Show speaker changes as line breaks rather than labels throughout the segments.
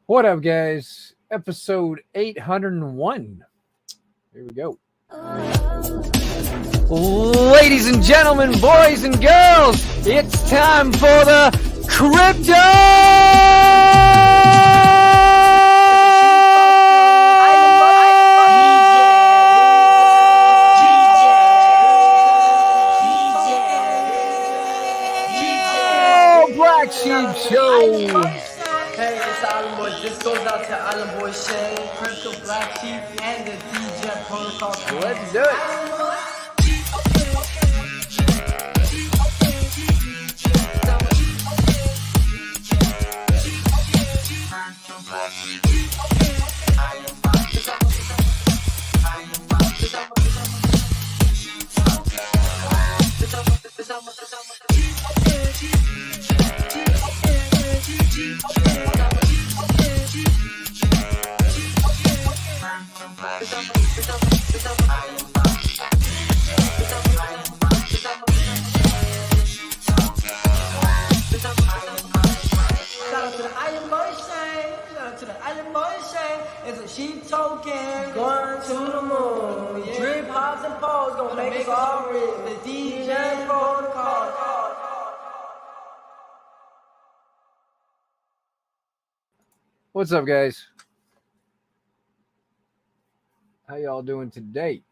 What up, guys? Episode 801. Here we go. Ladies and gentlemen, boys and girls, it's time for the crypto Black Sheep Show.
Hey, it's the Island Boys. This goes out to Island Boy Shay, Crypto Black Sheep, and the DJ Protocol.
Let's do it.
It's a sheep token going to the moon. Drip pops and poles gonna make us all rich. The DJ Protocol.
What's up, guys? How y'all doing today?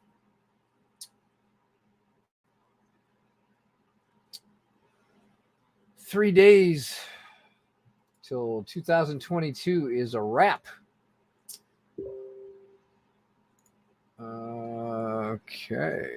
Three days till 2022 is a wrap. Okay.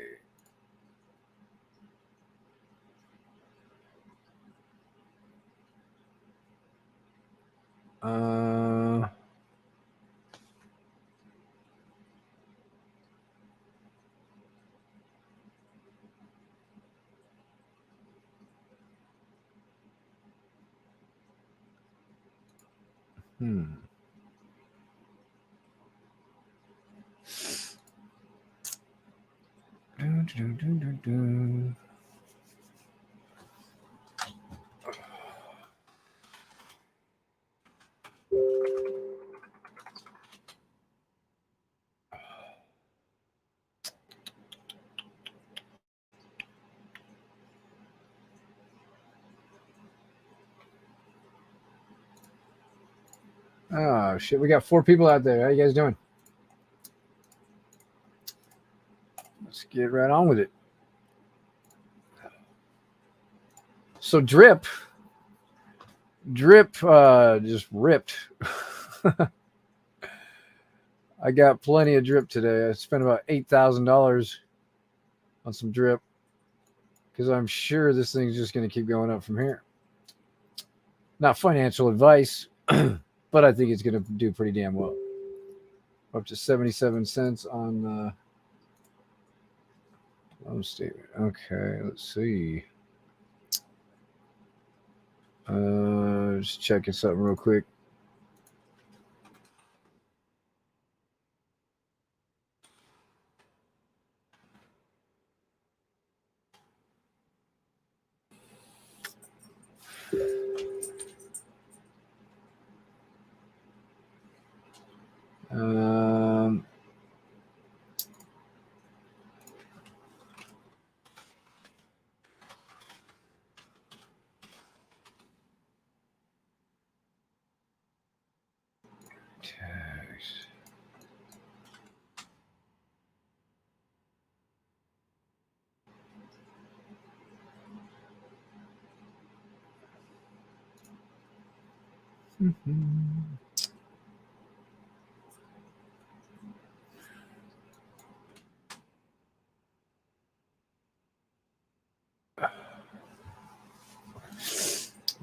Oh shit, we got 4 people out there. How you guys doing? Let's get right on with it. So drip just ripped. I got plenty of drip today. I spent about $8,000 on some drip because I'm sure this thing's just going to keep going up from here. Not financial advice, but I think it's going to do pretty damn well. Up to 77 cents on the loan statement. Okay, let's see. Just checking something real quick. Tax.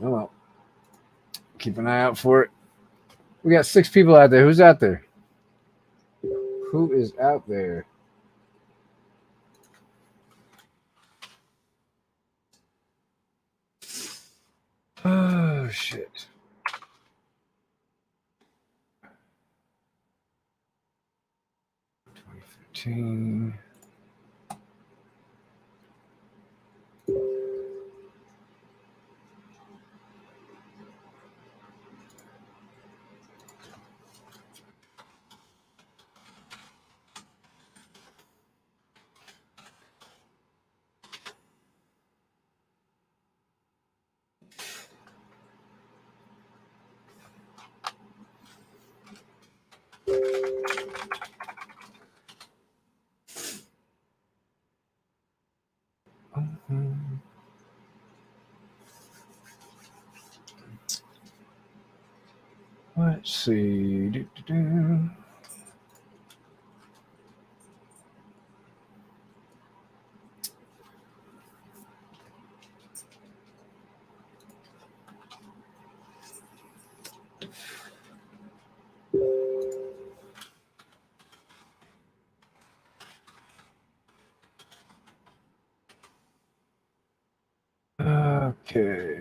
Oh well. Keep an eye out for it. We got 6 people out there. Who's out there? Who is out there? Oh shit. 2015. Let's see. Do-do-do. Okay.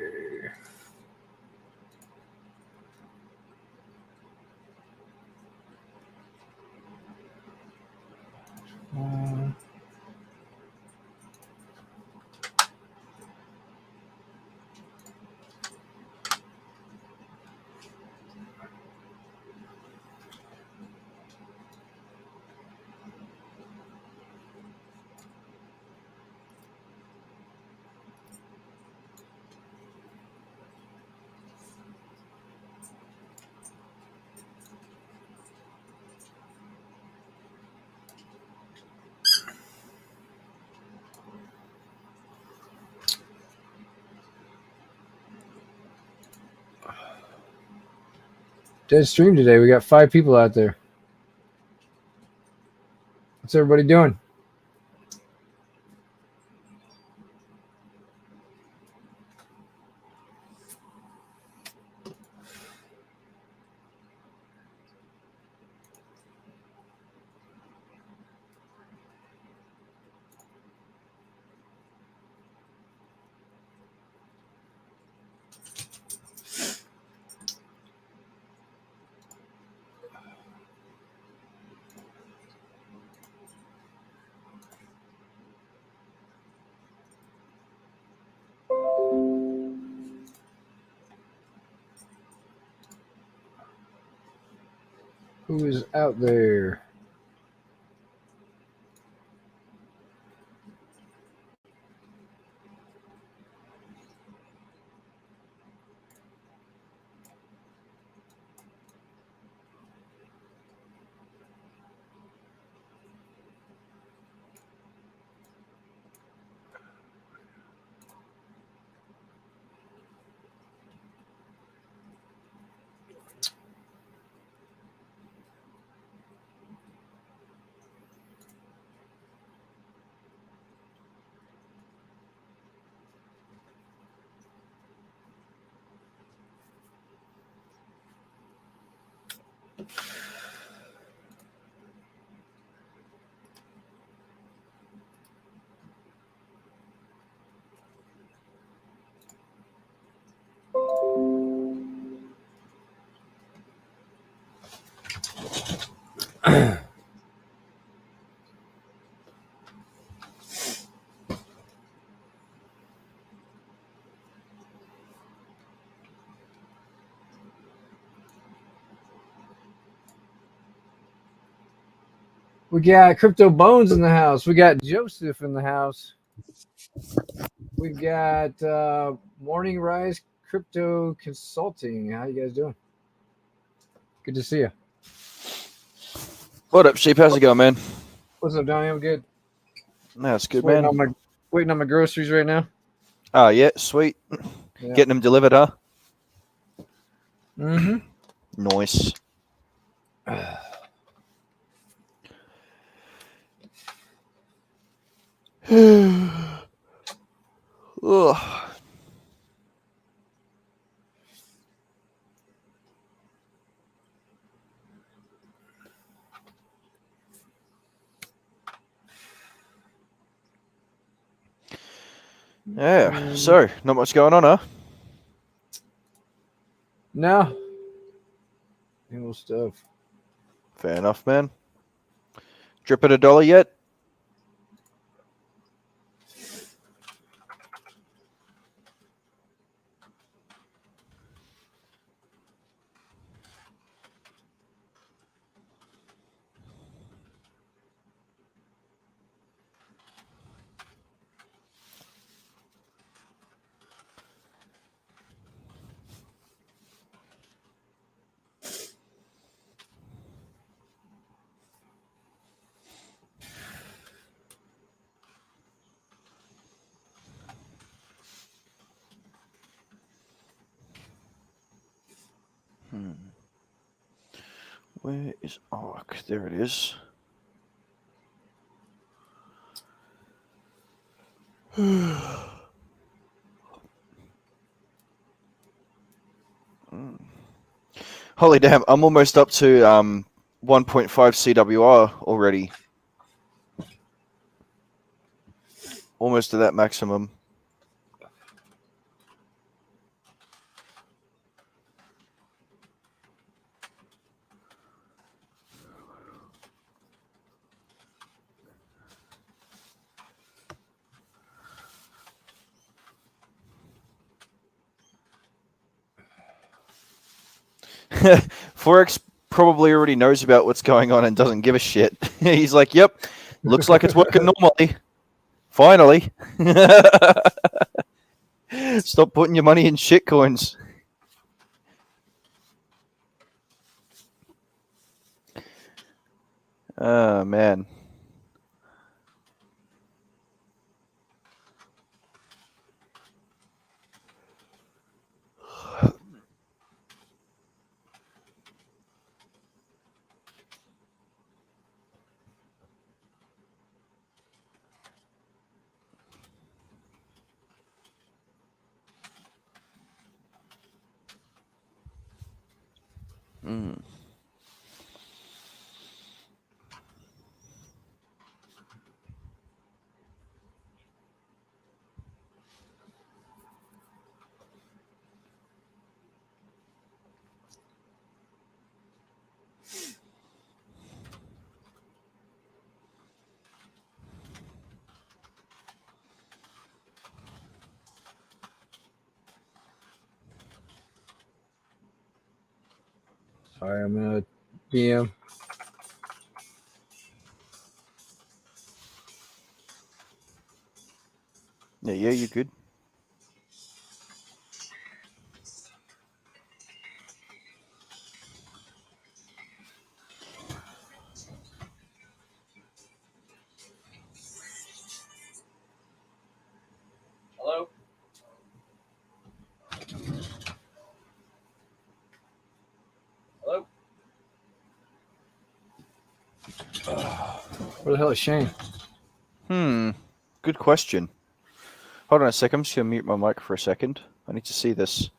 Dead stream today. We got 5 people out there. What's everybody doing? Who is out there? We got Crypto Bones in the house. We got Joseph in the house. We got Morning Rise Crypto Consulting. How you guys doing? Good to see you.
What up, Sheep? How's it going, man?
What's up, Donnie? I'm good.
That's good,
Just waiting
man.
waiting on my groceries right now.
Oh, yeah, sweet.
Yeah.
Getting them delivered, huh?
Mm-hmm.
Nice. Ugh. Yeah, so, not much going on, huh?
No. Little stuff.
Fair enough, man. Drip at $1 yet? Where is ARC? There it is. Holy damn, I'm almost up to 1.5 CWR already. Almost to that maximum. Forex probably already knows about what's going on and doesn't give a shit. He's like, yep, looks like it's working normally. Finally. Stop putting your money in shitcoins. Oh, man. Mm.
Sorry, I'm gonna DM.
Yeah, you're good.
Hello? Hello?
Where the hell is Shane?
Good question. Hold on a second. I'm just going to mute my mic for a second. I need to see this.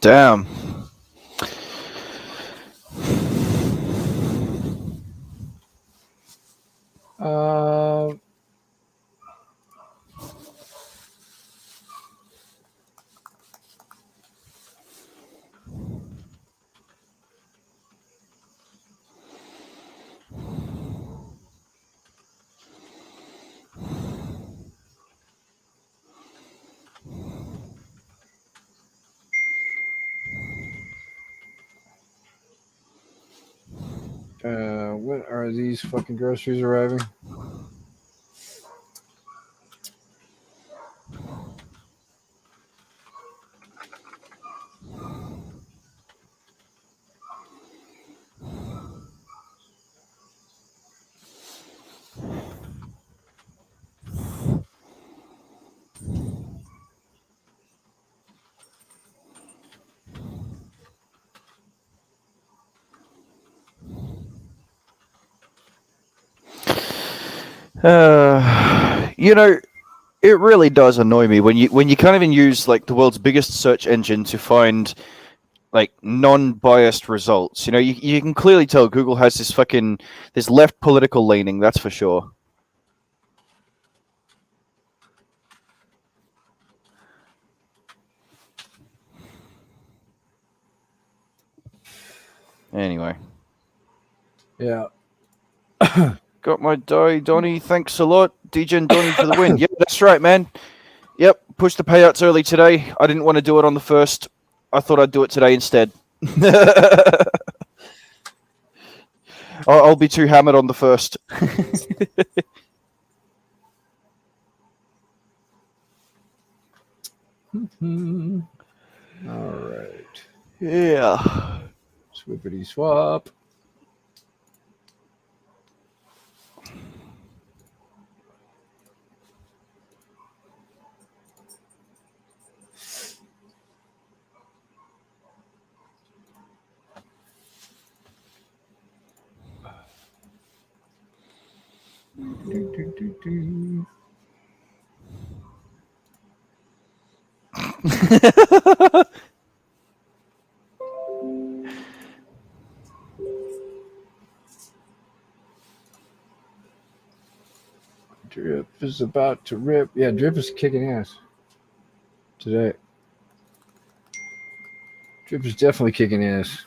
Damn.
Uh, when are these fucking groceries arriving?
You know, it really does annoy me when you can't even use like the world's biggest search engine to find like non-biased results. You know, you can clearly tell Google has this left political leaning. That's for sure. Anyway,
Yeah.
got my die, Donny. Thanks a lot, DJ and Donny, for the win. Yep, that's right, man. Yep, pushed the payouts early today. I didn't want to do it on the first. I thought I'd do it today instead. I'll be too hammered on the first.
All right.
Yeah.
Swippity swap. Drip is about to rip. Yeah, Drip is kicking ass today. Drip is definitely kicking ass.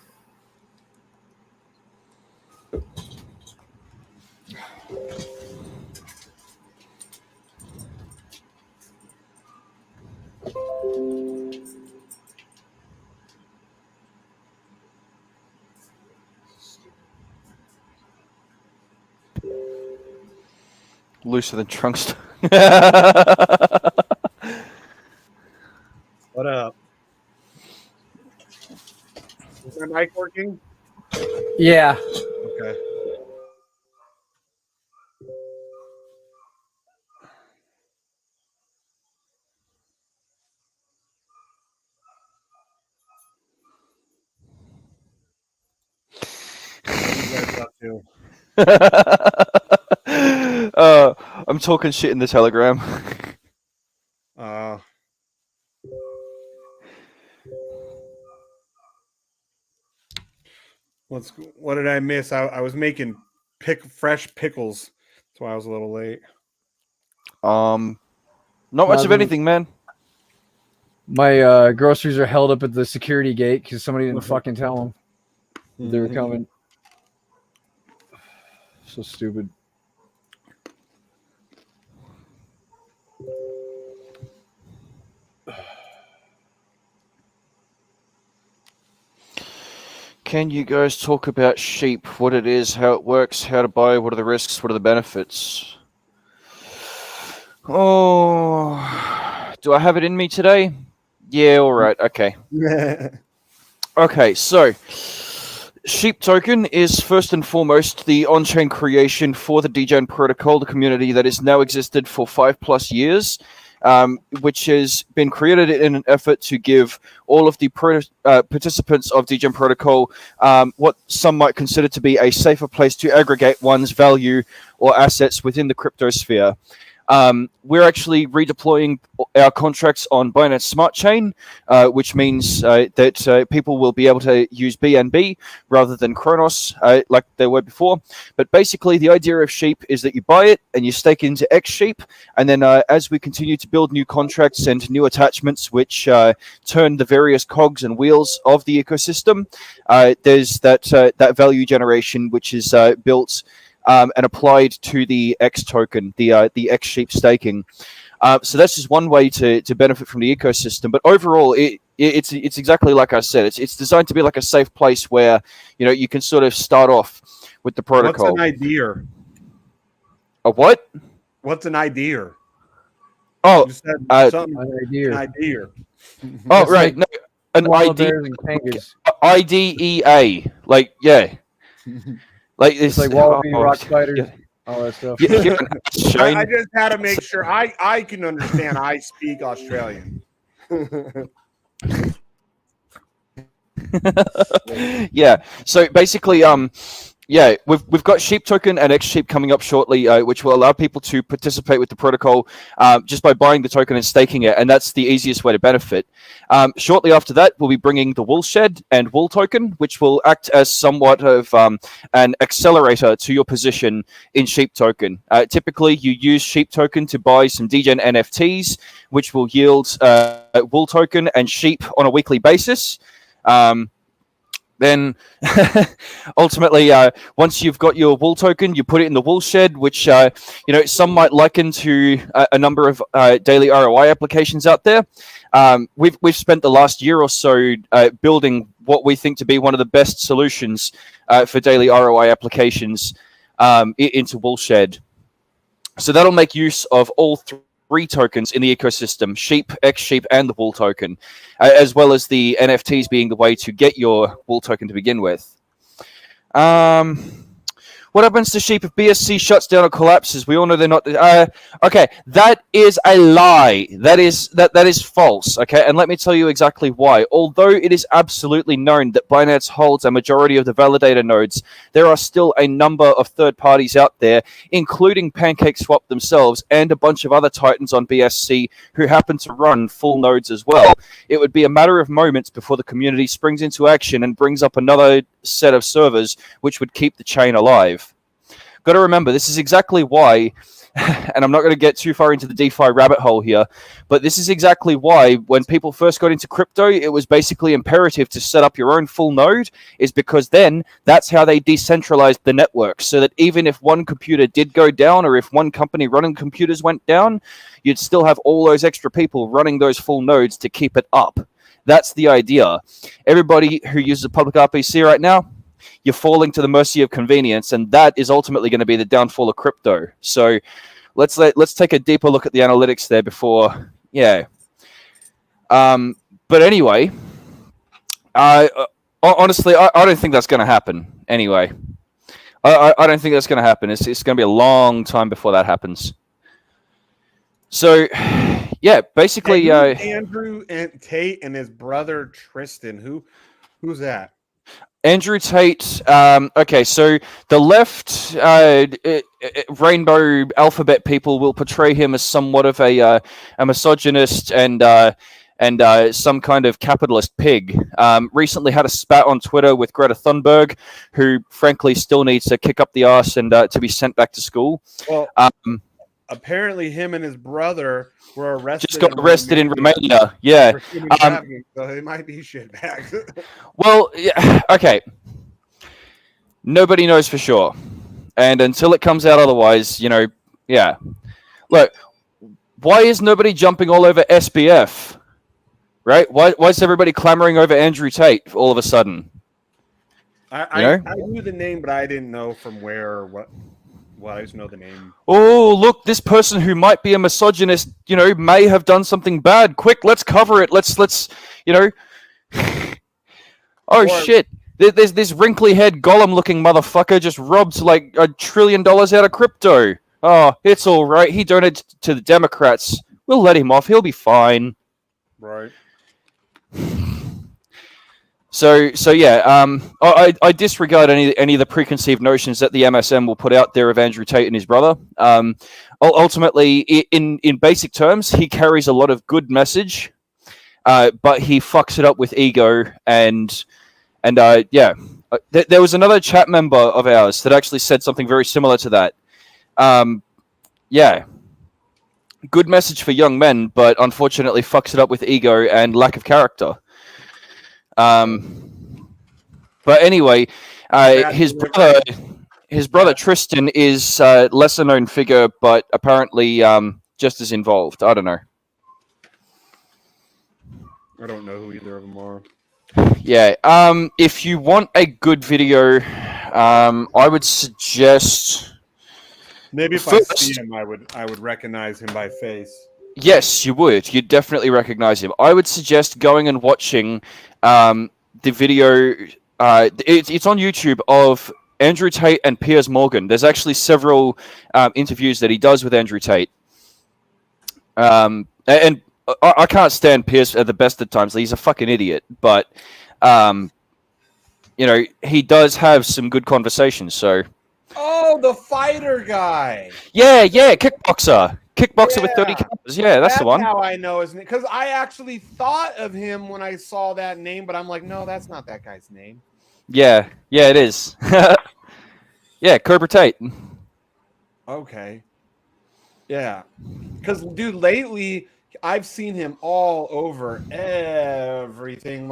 Looser than trunks.
What up? Is my mic working?
Yeah.
Okay. What are you guys up to?
I'm talking shit in the Telegram.
What did I miss? I was making fresh pickles. That's why I was a little late.
Not much of anything, man.
My groceries are held up at the security gate because somebody didn't fucking tell them they were coming. So stupid.
Can you guys talk about sheep? What it is, how it works, how to buy, what are the risks, what are the benefits? Oh, do I have it in me today? Yeah, all right, okay. Okay, so Sheep Token is first and foremost the on-chain creation for the DGen protocol, the community that has now existed for 5+ years, which has been created in an effort to give all of the participants of DGen protocol what some might consider to be a safer place to aggregate one's value or assets within the cryptosphere. We're actually redeploying our contracts on Binance Smart Chain, which means that people will be able to use BNB rather than Kronos like they were before. But basically, the idea of Sheep is that you buy it and you stake into X Sheep, and then as we continue to build new contracts and new attachments, which turn the various cogs and wheels of the ecosystem, there's that value generation which is built. And applied to the X token, the X Sheep staking. So that's just one way to benefit from the ecosystem. But overall, it's exactly like I said. It's designed to be like a safe place where you can sort of start off with the protocol.
What's an idea?
A what?
What's an idea?
Oh,
You said something.
An idea.
An idea.
Oh,
It's
right.
like
No, an
koala
idea.
bears and kangas.
IDEA. Like, yeah. Like
It's
this.
like wallaby, rock spiders,
Yeah.
all that stuff.
Yeah, Shane.
I just had to make sure I can understand. I speak Australian.
Yeah. So basically, yeah, we've got Sheep token and X Sheep coming up shortly, which will allow people to participate with the protocol just by buying the token and staking it, and that's the easiest way to benefit. Shortly after that, we'll be bringing the Wool Shed and Wool token, which will act as somewhat of an accelerator to your position in Sheep token. Typically, you use Sheep token to buy some degen NFTs, which will yield Wool token and Sheep on a weekly basis. Then ultimately, once you've got your Wool token, you put it in the Wool Shed, which some might liken to a number of daily ROI applications out there. We've spent the last year or so building what we think to be one of the best solutions for daily ROI applications into Wool Shed. So that'll make use of all three tokens in the ecosystem: Sheep, X Sheep, and the Wool token, as well as the NFTs being the way to get your Wool token to begin with. What happens to Sheep if BSC shuts down or collapses? We all know they're not. Okay, that is a lie. That is false. Okay, and let me tell you exactly why. Although it is absolutely known that Binance holds a majority of the validator nodes, there are still a number of third parties out there, including PancakeSwap themselves and a bunch of other titans on BSC who happen to run full nodes as well. It would be a matter of moments before the community springs into action and brings up another set of servers, which would keep the chain alive. Got to remember, this is exactly why, and I'm not going to get too far into the DeFi rabbit hole here, but this is exactly why when people first got into crypto, it was basically imperative to set up your own full node, is because then that's how they decentralized the network, so that even if one computer did go down, or if one company running computers went down, you'd still have all those extra people running those full nodes to keep it up. That's the idea. Everybody who uses a public RPC right now, you're falling to the mercy of convenience, and that is ultimately going to be the downfall of crypto. So let's take a deeper look at the analytics there before, yeah. But anyway, honestly, I don't think that's going to happen. Anyway, I don't think that's going to happen. It's going to be a long time before that happens. So, yeah, basically,
Andrew and Tate and his brother Tristan. Who's that?
Andrew Tate. Okay, so the left rainbow alphabet people will portray him as somewhat of a misogynist and some kind of capitalist pig. Recently had a spat on Twitter with Greta Thunberg, who frankly still needs to kick up the arse and to be sent back to school.
Well, apparently him and his brother were arrested.
Just got arrested in Romania. Yeah.
So they might be shitbags.
Well, yeah, okay. Nobody knows for sure. And until it comes out otherwise, yeah. Look, why is nobody jumping all over SBF? Right? Why is everybody clamoring over Andrew Tate all of a sudden?
I knew the name, but I didn't know from where or what. Well, I just know the name.
Oh, look, this person who might be a misogynist, may have done something bad. Quick, let's cover it. Let's shit. There's this wrinkly head golem-looking motherfucker just robbed like $1 trillion out of crypto. Oh, it's all right. He donated to the Democrats. We'll let him off. He'll be fine.
Right.
So yeah, I disregard any of the preconceived notions that the MSM will put out there of Andrew Tate and his brother. Ultimately, in basic terms, he carries a lot of good message, but he fucks it up with ego and yeah. There was another chat member of ours that actually said something very similar to that. Yeah, good message for young men, but unfortunately fucks it up with ego and lack of character. But anyway, his brother Tristan is a lesser known figure, but apparently just as involved. I don't know.
I don't know who either of them are.
Yeah. If you want a good video, I would suggest. Maybe
if I see him, I would recognize him by face.
Yes, you would. You'd definitely recognize him. I would suggest going and watching the video. It's on YouTube of Andrew Tate and Piers Morgan. There's actually several interviews that he does with Andrew Tate. And I can't stand Piers at the best of times. He's a fucking idiot. But he does have some good conversations. So
Oh, the fighter guy.
yeah, kickboxer with 30 counters. Yeah, that's the one.
How I know his name, because I actually thought of him when I saw that name, but I'm like, no, that's not that guy's name.
Yeah, it is. Yeah, Cobra Tate.
Okay. Yeah, because dude, lately I've seen him all over everything.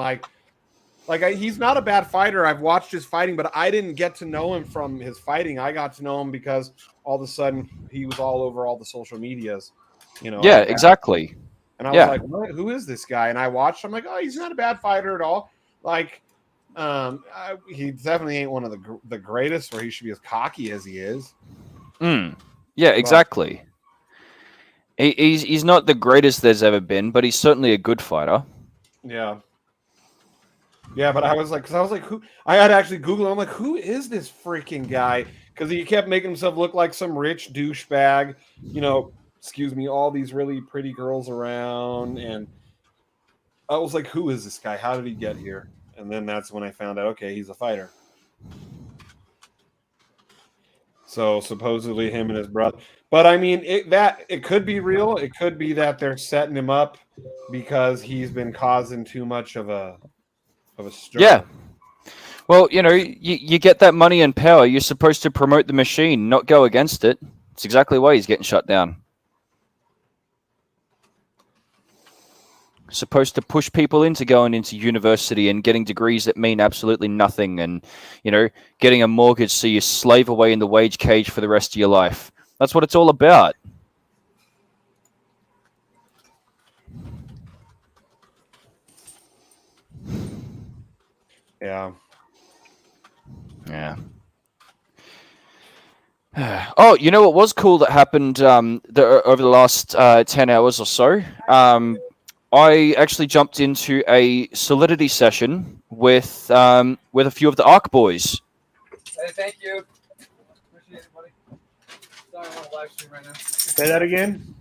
He's not a bad fighter. I've watched his fighting, but I didn't get to know him from his fighting. I got to know him because all of a sudden he was all over all the social medias.
Yeah, exactly.
And I was like, what? Who is this guy? And I watched. I'm like, oh, he's not a bad fighter at all. He definitely ain't one of the greatest, or he should be as cocky as he is.
Yeah, exactly. He's not the greatest there's ever been, but he's certainly a good fighter.
Yeah. Yeah, but I was like, who? I had to actually Google. I'm like, who is this freaking guy? Because he kept making himself look like some rich douchebag. Excuse me, all these really pretty girls around, and I was like, who is this guy? How did he get here? And then that's when I found out, okay, he's a fighter. So supposedly him and his brother. But I mean, it could be real. It could be that they're setting him up because he's been causing too much of a stir.
Yeah. Well, you get that money and power. You're supposed to promote the machine, not go against it. It's exactly why he's getting shut down. Supposed to push people into going into university and getting degrees that mean absolutely nothing, and getting a mortgage so you slave away in the wage cage for the rest of your life. That's what it's all about.
Yeah.
Oh, you know what was cool that happened over the last 10 hours or so? I actually jumped into a Solidity session with a few of the Arc boys.
Hey, thank you. Appreciate it, buddy. Sorry, I'm on a live stream right now.
Say that again.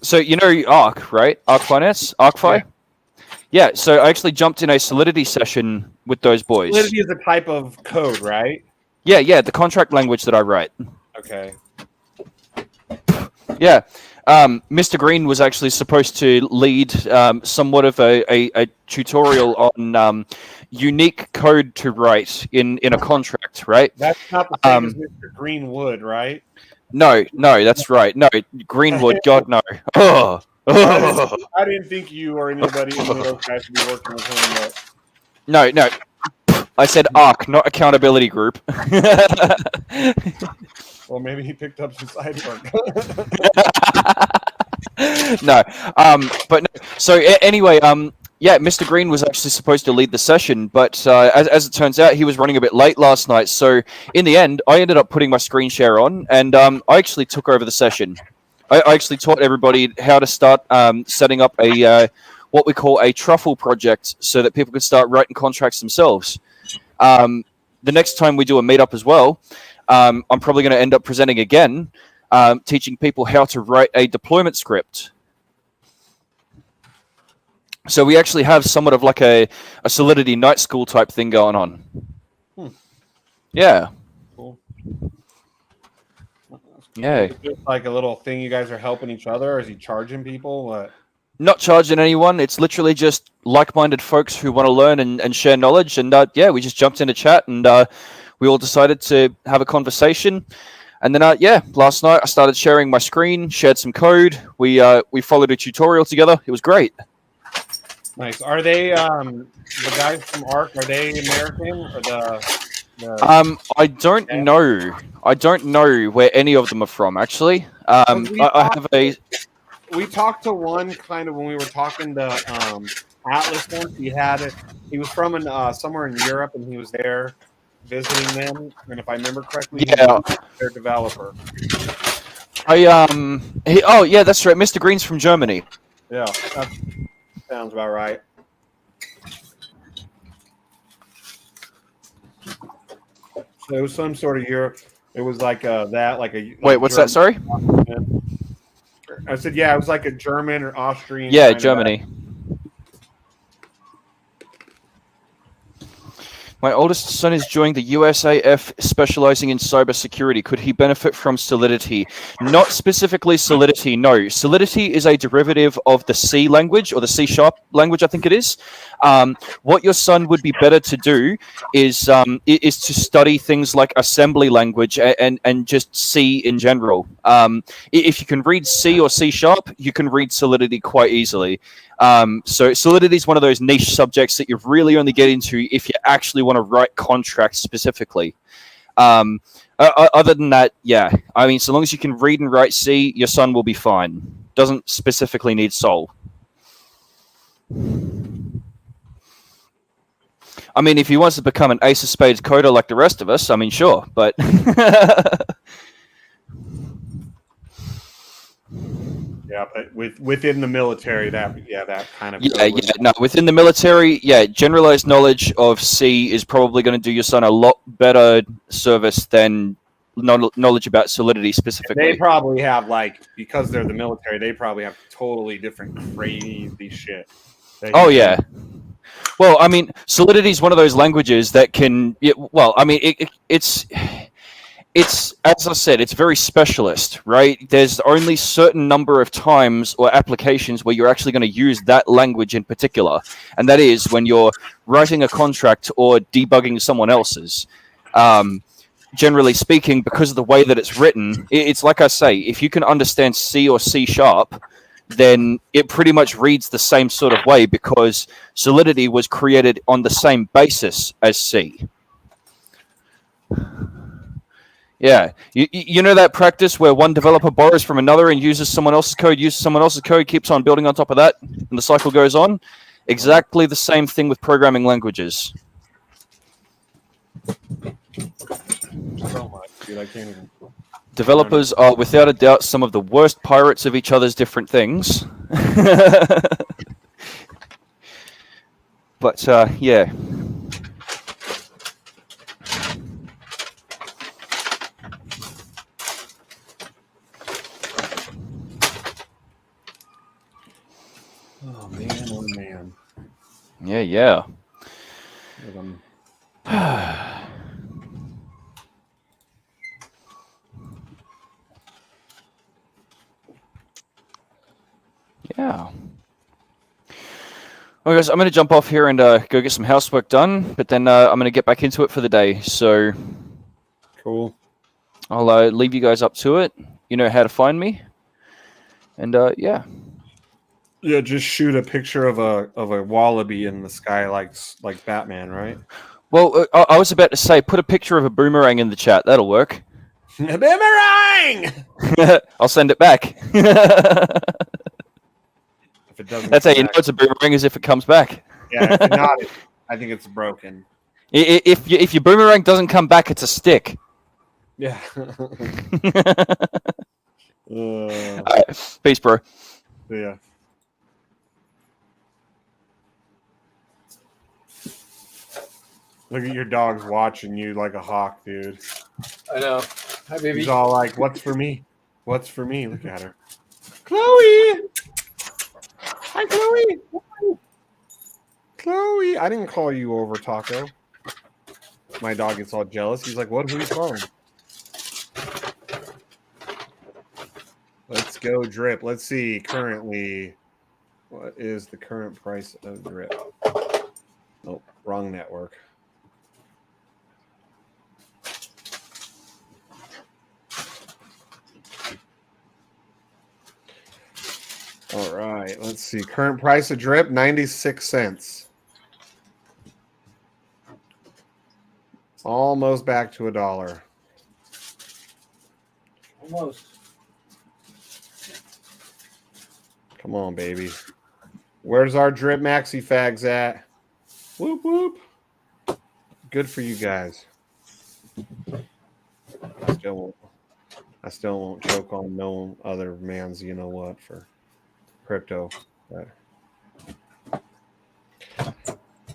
So Arc, right? Arc Finance, ArcFi. Yeah. So I actually jumped in a Solidity session with those boys.
Solidity is a type of code, right?
Yeah, the contract language that I write.
Okay.
Yeah. Mr. Green was actually supposed to lead somewhat of a tutorial on unique code to write in a contract, right?
That's not the same as Mr. Greenwood, right?
No, that's right. No, Greenwood, God, no. Oh.
I didn't think you or anybody in those guys should be working with him. But...
No. I said ARC, not accountability group.
Well, maybe he picked up some side work.
No, but no. So anyway, Mr. Green was actually supposed to lead the session, but as it turns out, he was running a bit late last night. So in the end, I ended up putting my screen share on, and I actually took over the session. I actually taught everybody how to start setting up a what we call a truffle project, so that people could start writing contracts themselves. The next time we do a meetup as well, I'm probably going to end up presenting again, teaching people how to write a deployment script. So we actually have somewhat of like a Solidity night school type thing going on. Yeah.
Cool.
Yeah.
Is it like a little thing you guys are helping each other, or is he charging people? What?
Not charging anyone. It's literally just like-minded folks who want to learn and share knowledge. And we just jumped into chat, and we all decided to have a conversation. And then last night I started sharing my screen, shared some code. We followed a tutorial together. It was great.
Nice. Are they the guys from ARC? Are they American or the
I don't know. I don't know where any of them are from. Actually, I have a.
We talked to one kind of when we were talking to Atlas once. He was from somewhere in Europe, and he was there visiting them. And if I remember correctly, he was their developer.
That's right. Mr. Green's from Germany.
Yeah, that sounds about right. So it was some sort of Europe. It was like that, like a.
Wait, what's that? Sorry.
I said, yeah, it was like a German or Austrian.
Yeah, Germany. My oldest son is joining the USAF specializing in cybersecurity. Could he benefit from Solidity? Not specifically Solidity, no. Solidity is a derivative of the C language, or the C# language, I think it is. What your son would be better to do is to study things like assembly language and just C in general. If you can read C or C#, you can read Solidity quite easily. So Solidity is one of those niche subjects that you really only get into if you actually want to write contracts specifically. Other than that, yeah, I mean, so long as you can read and write C, your son will be fine. Doesn't specifically need Sol. I mean, if he wants to become an Ace of Spades coder like the rest of us, I mean, sure, but
Yeah, but within the military, that kind of
within the military, generalized knowledge of C is probably going to do your son a lot better service than knowledge about Solidity specifically.
They probably have, like, because they're the military, they probably have totally different crazy shit.
Oh yeah. Well, I mean, Solidity is one of those languages that can. It's as I said, it's very specialist, right? There's only certain number of times or applications where you're actually going to use that language in particular, and that is when you're writing a contract or debugging someone else's. Generally speaking, because of the way that it's written, it's like I say, if you can understand C or C#, then it pretty much reads the same sort of way because Solidity was created on the same basis as C. Yeah, you know that practice where one developer borrows from another and uses someone else's code, keeps on building on top of that, and the cycle goes on? Exactly the same thing with programming languages.
So much, dude, I can't even...
Developers are without a doubt some of the worst pirates of each other's different things. But, yeah.
Oh, man, oh, man.
Yeah. Yeah. Well, guys, I'm going to jump off here and go get some housework done, but then I'm going to get back into it for the day. So,
cool.
I'll leave you guys up to it. You know how to find me, and yeah.
Yeah, just shoot a picture of a wallaby in the sky, like Batman, right?
Well, I was about to say, put a picture of a boomerang in the chat. That'll work.
A boomerang!
I'll send it back.
If it doesn't,
that's how you know it's a boomerang, is if it comes back.
Yeah, if not, I think it's broken.
If your boomerang doesn't come back, it's a stick.
Yeah.
All right. Peace, bro.
Yeah. Look at your dog's watching you like a hawk, dude.
I know. Hi, baby.
He's all like, "What's for me? What's for me?" Look at her. Chloe! Hi, Chloe! Chloe! I didn't call you over, Taco. My dog gets all jealous. He's like, "What? Who are you calling?" Let's go, Drip. Let's see. Currently, what is the current price of Drip? Nope, wrong network. All right, let's see. Current price of Drip, 96 cents. Almost back to $1.
Almost.
Come on, baby. Where's our Drip Maxi Fags at? Whoop, whoop. Good for you guys. I still won't choke on no other man's you-know-what for crypto. But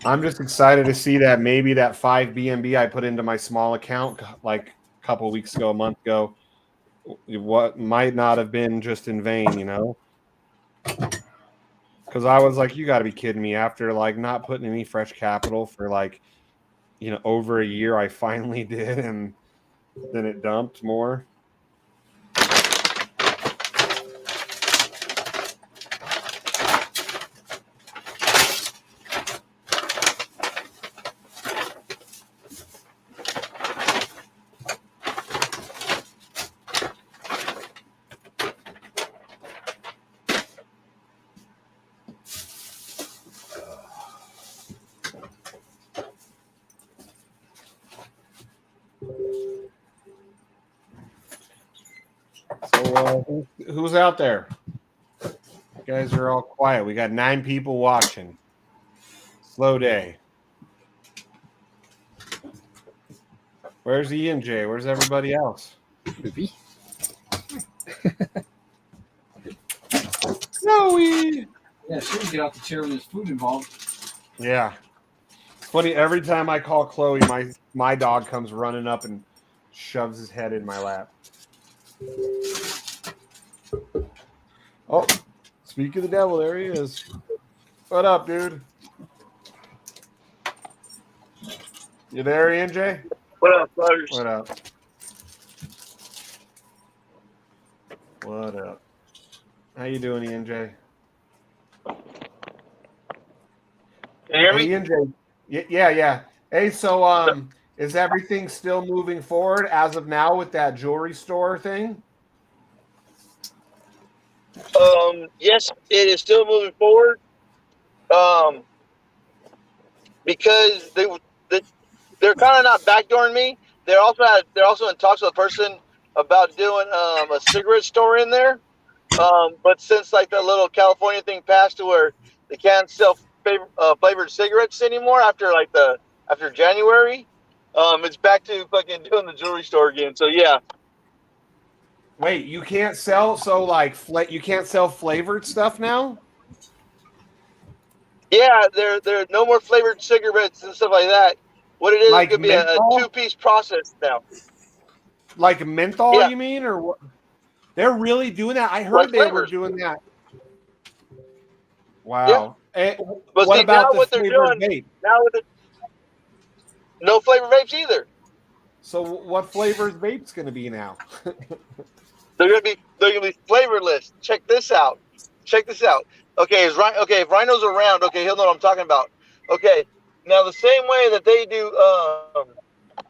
I'm just excited to see that maybe that 5 BNB I put into my small account like a couple weeks ago, a month ago, what might not have been just in vain, you know? Because I was like, you got to be kidding me. After like not putting any fresh capital for like over a year, I finally did, and then it dumped more. So who's out there? You guys are all quiet. We got 9 people watching. Slow day. Where's E&J? Where's everybody else?
Poopy.
Chloe!
Yeah, she would get off the chair when there's food involved.
Yeah. It's funny, every time I call Chloe, my dog comes running up and shoves his head in my lap. Oh, speak of the devil, there he is. What up, dude? You there, ENJ?
What up, brothers?
What up? What up? How you doing, ENJ?
Can you hear me?
Hey, ENJ. Yeah. Hey, so is everything still moving forward as of now with that jewelry store thing?
Yes, it is still moving forward. Because they're kind of not backdooring me. They're also in talks with a person about doing a cigarette store in there. But since like the little California thing passed to where they can't sell flavored cigarettes anymore after January, it's back to fucking doing the jewelry store again. So yeah.
Wait, you can't sell you can't sell flavored stuff now?
Yeah, there are no more flavored cigarettes and stuff like that. What it is,
Like
it could be a
menthol?
2-piece process now.
Like menthol,
Yeah.
you mean, or what? They're really doing that? I heard
Like
they were
flavors.
doing that. Wow.
Yeah.
What
But see,
about
now
the
what they're
flavored
doing
vape?
now with no flavor vapes either.
So what flavors vape's going to be now?
They're gonna be flavorless. Check this out. Okay, if Rhino's around, okay, he'll know what I'm talking about. Okay, now the same way that they do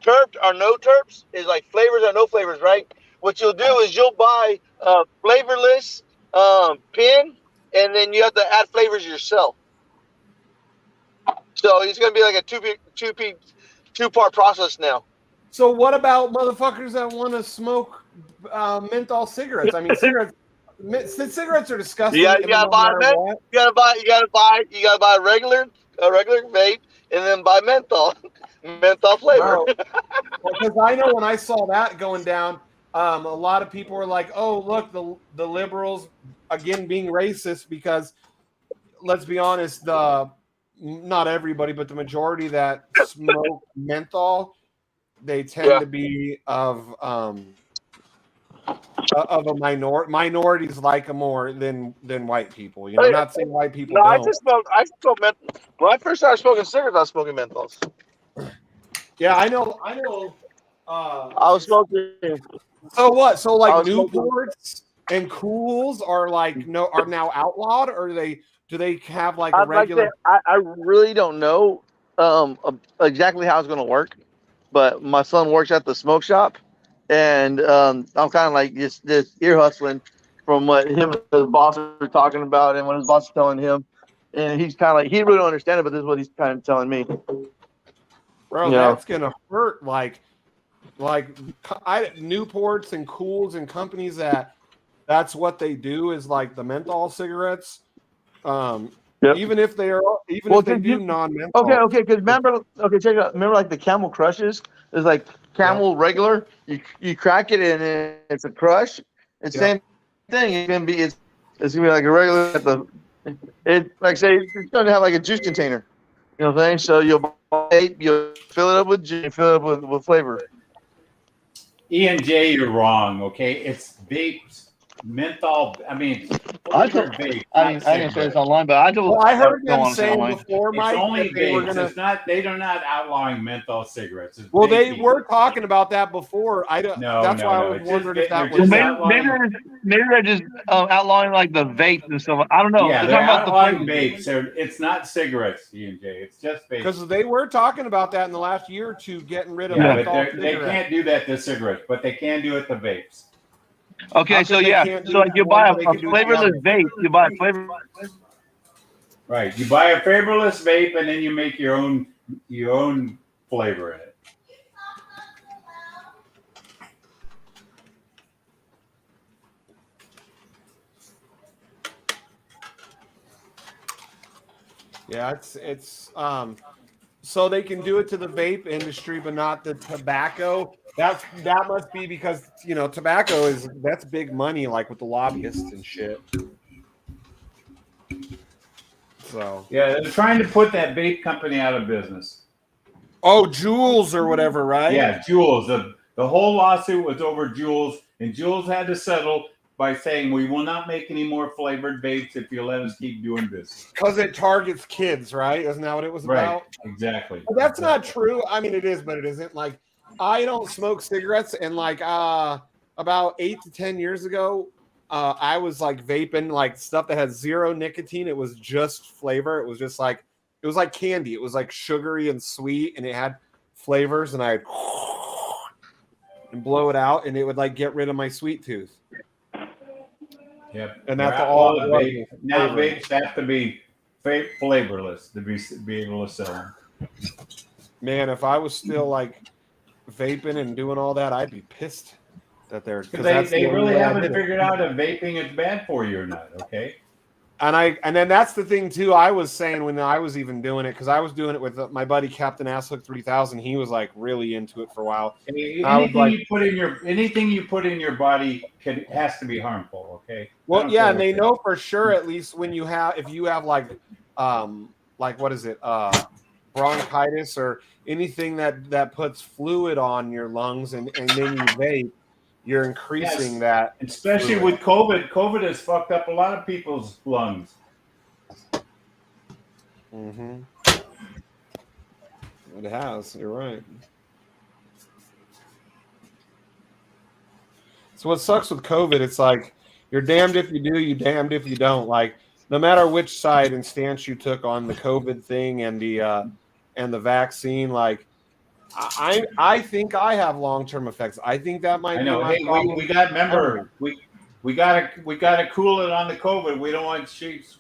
terped or no terps is like flavors or no flavors, right? What you'll do is you'll buy a flavorless pin, and then you have to add flavors yourself. So it's gonna be like a two-part process now.
So what about motherfuckers that want to smoke menthol cigarettes? I mean, cigarettes are disgusting.
You gotta buy a regular vape, and then buy menthol flavor.
Because I know when I saw that going down, a lot of people were like, "Oh, look, the liberals again being racist." Because let's be honest, not everybody, but the majority that smoke menthol, they tend to be of a minorities like them more than white people. You know, I'm not saying white people
No,
don't.
I smoke menthol. When I first started smoking cigarettes, I was smoking menthols.
Yeah, I know.
I was smoking.
So what? So like Newports and Cools are now outlawed, or do they have like a regular?
I really don't know exactly how it's going to work, but my son works at the smoke shop, and I'm kind of like this ear hustling from what him and his boss are talking about, and what his boss is telling him, and he's kind of like he really don't understand it, but this is what he's kind of telling me.
Bro, that's gonna hurt. Like Newports and Cools and companies that's what they do is like the menthol cigarettes. Even if they do non-menthol.
Okay, because check it out. Remember like the Camel Crushes? There's like Camel regular. You crack it and it's a crush. It's same thing. It's gonna be like a regular. It's gonna have like a juice container. You know what I'm saying? So you'll fill it up with juice, fill it up with flavor.
E&J, you're wrong. Okay, it's vapes
menthol. I mean,
I
flavored
told,
vape,
I
not
didn't say this
cigarettes.
online, but I told.
Well, I heard
don't
them
want to say
saying
online.
before,
It's
Mike,
only
that they were
vapes.
gonna.
It's not. They're not outlawing menthol cigarettes. It's
Well, they
vaping.
were talking about that before. I don't.
No,
That's why I
no.
was
It's
wondering
just
if that
they're
was.
Well,
just
maybe they're just outlawing like the vape and stuff. I don't know.
Yeah,
They're
they're
talking about the
outlawing
flavor.
vapes. It's not cigarettes, E&J. It's just vapes.
Because they were talking about that in the last year or two, getting rid of
Yeah,
menthol
but they
cigarettes.
can't do that to cigarettes, but they can do it to vapes.
Okay,
How
so
come they
yeah,
can't do
so like you
one,
buy a
but they can do the
flavorless
other?
vape. You buy a flavor.
Right. You buy a flavorless vape and then you make your own flavor in it.
Yeah, it's so they can do it to the vape industry, but not the tobacco. That must be because tobacco that's big money, like with the lobbyists and shit. So
Yeah, they're trying to put that vape company out of business.
oh, Jules or whatever, right?
Yeah, Jules. The whole lawsuit was over Jules, and Jules had to settle by saying we will not make any more flavored vapes if you let us keep doing this.
Because it targets kids, right? Isn't that what it was about?
Right. Exactly.
But that's not true. I mean, it is, but it isn't. Like, I don't smoke cigarettes, and like about 8 to 10 years ago, I was like vaping like stuff that had zero nicotine. It was just flavor. It was like candy. It was like sugary and sweet, and it had flavors, and I'd and blow it out, and it would like get rid of my sweet tooth.
Yep.
And that's all it was.
Vape. Now vapes have to be flavorless to be able to sell them.
Man, if I was still like vaping and doing all that, I'd be pissed that they're
Because they really haven't figured out if vaping is bad for you or not. Okay.
And then that's the thing too. I was saying when I was even doing it, because I was doing it with my buddy Captain Asshook 3000. He was like really into it for a while.
Anything you put in your body has to be harmful. Okay.
Well, yeah, and they know for sure. At least if you have like what is it, bronchitis or anything that puts fluid on your lungs, and then you vape, you're increasing that.
Especially
fluid.
with COVID. COVID has fucked up a lot of people's lungs.
Mm-hmm. It has. You're right. So what sucks with COVID, it's like you're damned if you do, you damned if you don't. Like no matter which side and stance you took on the COVID thing and the vaccine, like I think I have long-term effects. I think that might.
I know.
Be my
Hey, we got. Remember, we gotta cool it on the COVID. We don't want Sheep's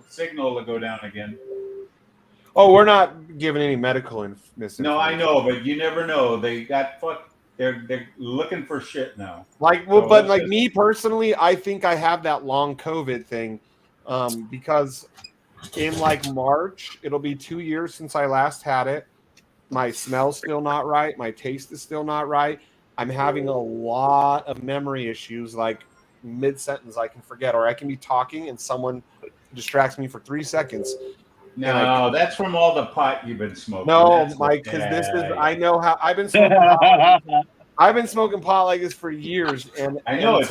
signal to go down again.
Oh, we're not giving any medical misinformation.
No, I know, but you never know. They got fucked. They're looking for shit now.
Like, well, so but like me personally, I think I have that long COVID thing, because in like March it'll be 2 years since I last had it. My smell's still not right. My taste is still not right. I'm having a lot of memory issues, like mid-sentence I can forget, or I can be talking and someone distracts me for 3 seconons.
No, that's from all the pot you've been smoking.
No, Mike, because I know how I've been smoking pot. I've been smoking pot like this for years, and
I know
it's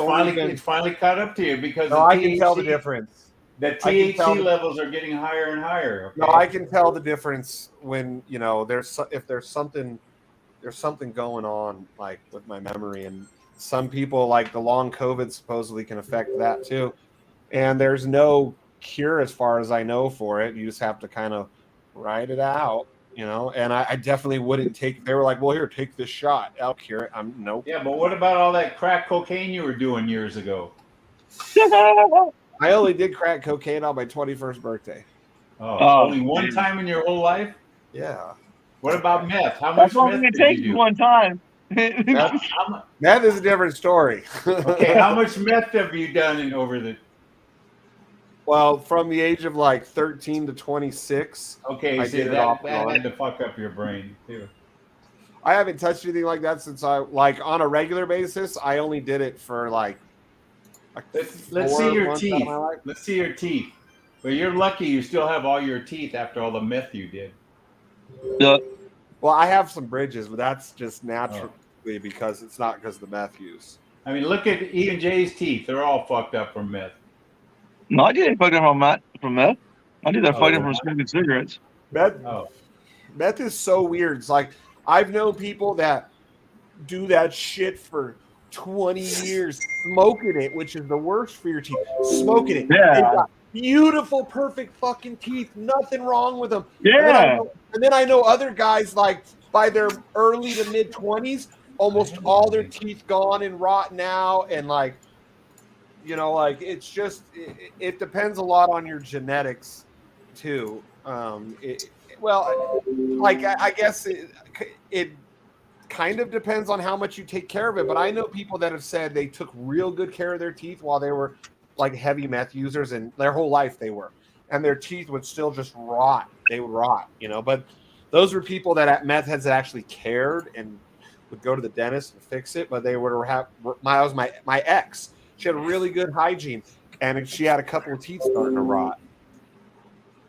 finally caught up to you because
I can tell the difference.
The THC levels are getting higher and higher. Okay?
No, I can tell the difference when there's something going on like with my memory, and some people like the long COVID supposedly can affect that too, and there's no cure as far as I know for it. You just have to kind of ride it out, and I definitely wouldn't take. They were like, well, here, take this shot, I'll cure it. Nope.
Yeah, but what about all that crack cocaine you were doing years ago?
I only did crack cocaine on my 21st birthday.
Oh, only one time in your whole life?
Yeah.
What about meth? How much meth did you do?
One time.
That is a different story.
Okay, how much meth have you done over the...
Well, from the age of like 13 to 26.
Okay,
I did
that had to fuck up your brain too.
I haven't touched anything like that since on a regular basis. I only did it for like
let's see your teeth. Let's see your teeth. Well, you're lucky you still have all your teeth after all the meth you did.
Yeah.
Well, I have some bridges, but that's just naturally because it's not because of the meth use.
I mean, look at E and J's teeth; they're all fucked up from meth.
No, I didn't fuck him from meth. I did that
Oh,
fucking
yeah.
from smoking cigarettes.
Meth,
Oh,
meth is so weird. It's like I've known people that do that shit for 20 years smoking it, which is the worst for your teeth. Smoking it.
Yeah.
They've got beautiful, perfect fucking teeth. Nothing wrong with them.
Yeah.
And then I know other guys like by their early to mid 20s, almost all their teeth gone and rotten out. And like, you know, like it's just, it depends a lot on your genetics too. I guess it kind of depends on how much you take care of it, but I know people that have said they took real good care of their teeth while they were like heavy meth users, and their whole life they were, and their teeth would still just rot. They would rot, you know. But those were people that meth heads that actually cared and would go to the dentist and fix it. But they would have my ex. She had really good hygiene, and she had a couple of teeth starting to rot.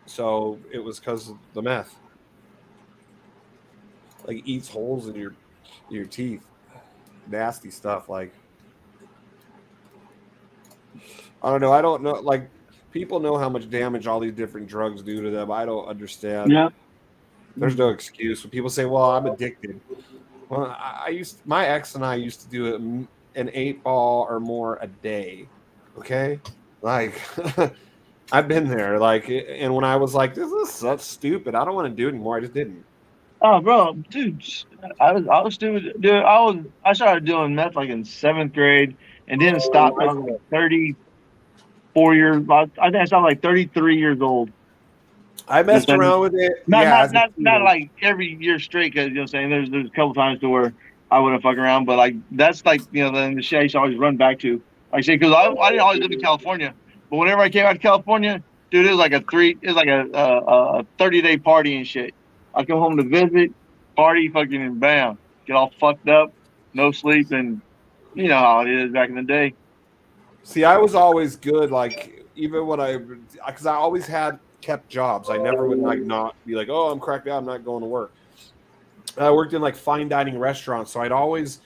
So it was because of the meth. Like eats holes in your teeth. Nasty stuff. Like, I don't know. I don't know. Like, people know how much damage all these different drugs do to them. I don't understand.
Yeah.
There's no excuse when people say, "Well, I'm addicted." Well, my ex and I used to do an 8-ball or more a day. Okay, like I've been there. Like, and when I was like, "This is so stupid. I don't want to do it anymore," I just didn't.
Oh, bro, dude, I was stupid. Dude, I started doing meth like in 7th grade and didn't stop till I was like 34 years. I think I stopped like 33 years old.
I messed around with it.
Not like every year straight, because you know what I'm saying. There's a couple times to where I wouldn't fuck around, but like that's like, you know, then the shit I used to always run back to. Like I say, because I didn't always live in California, but whenever I came out to California, dude, it was like a 30-day party and shit. I come home to visit, party, fucking, and bam, get all fucked up, no sleep, and you know how it is back in the day.
See, I was always good. Like, even when because I always had kept jobs. I never would like not be like, oh, I'm cracked out, I'm not going to work. I worked in like fine dining restaurants, so I'd always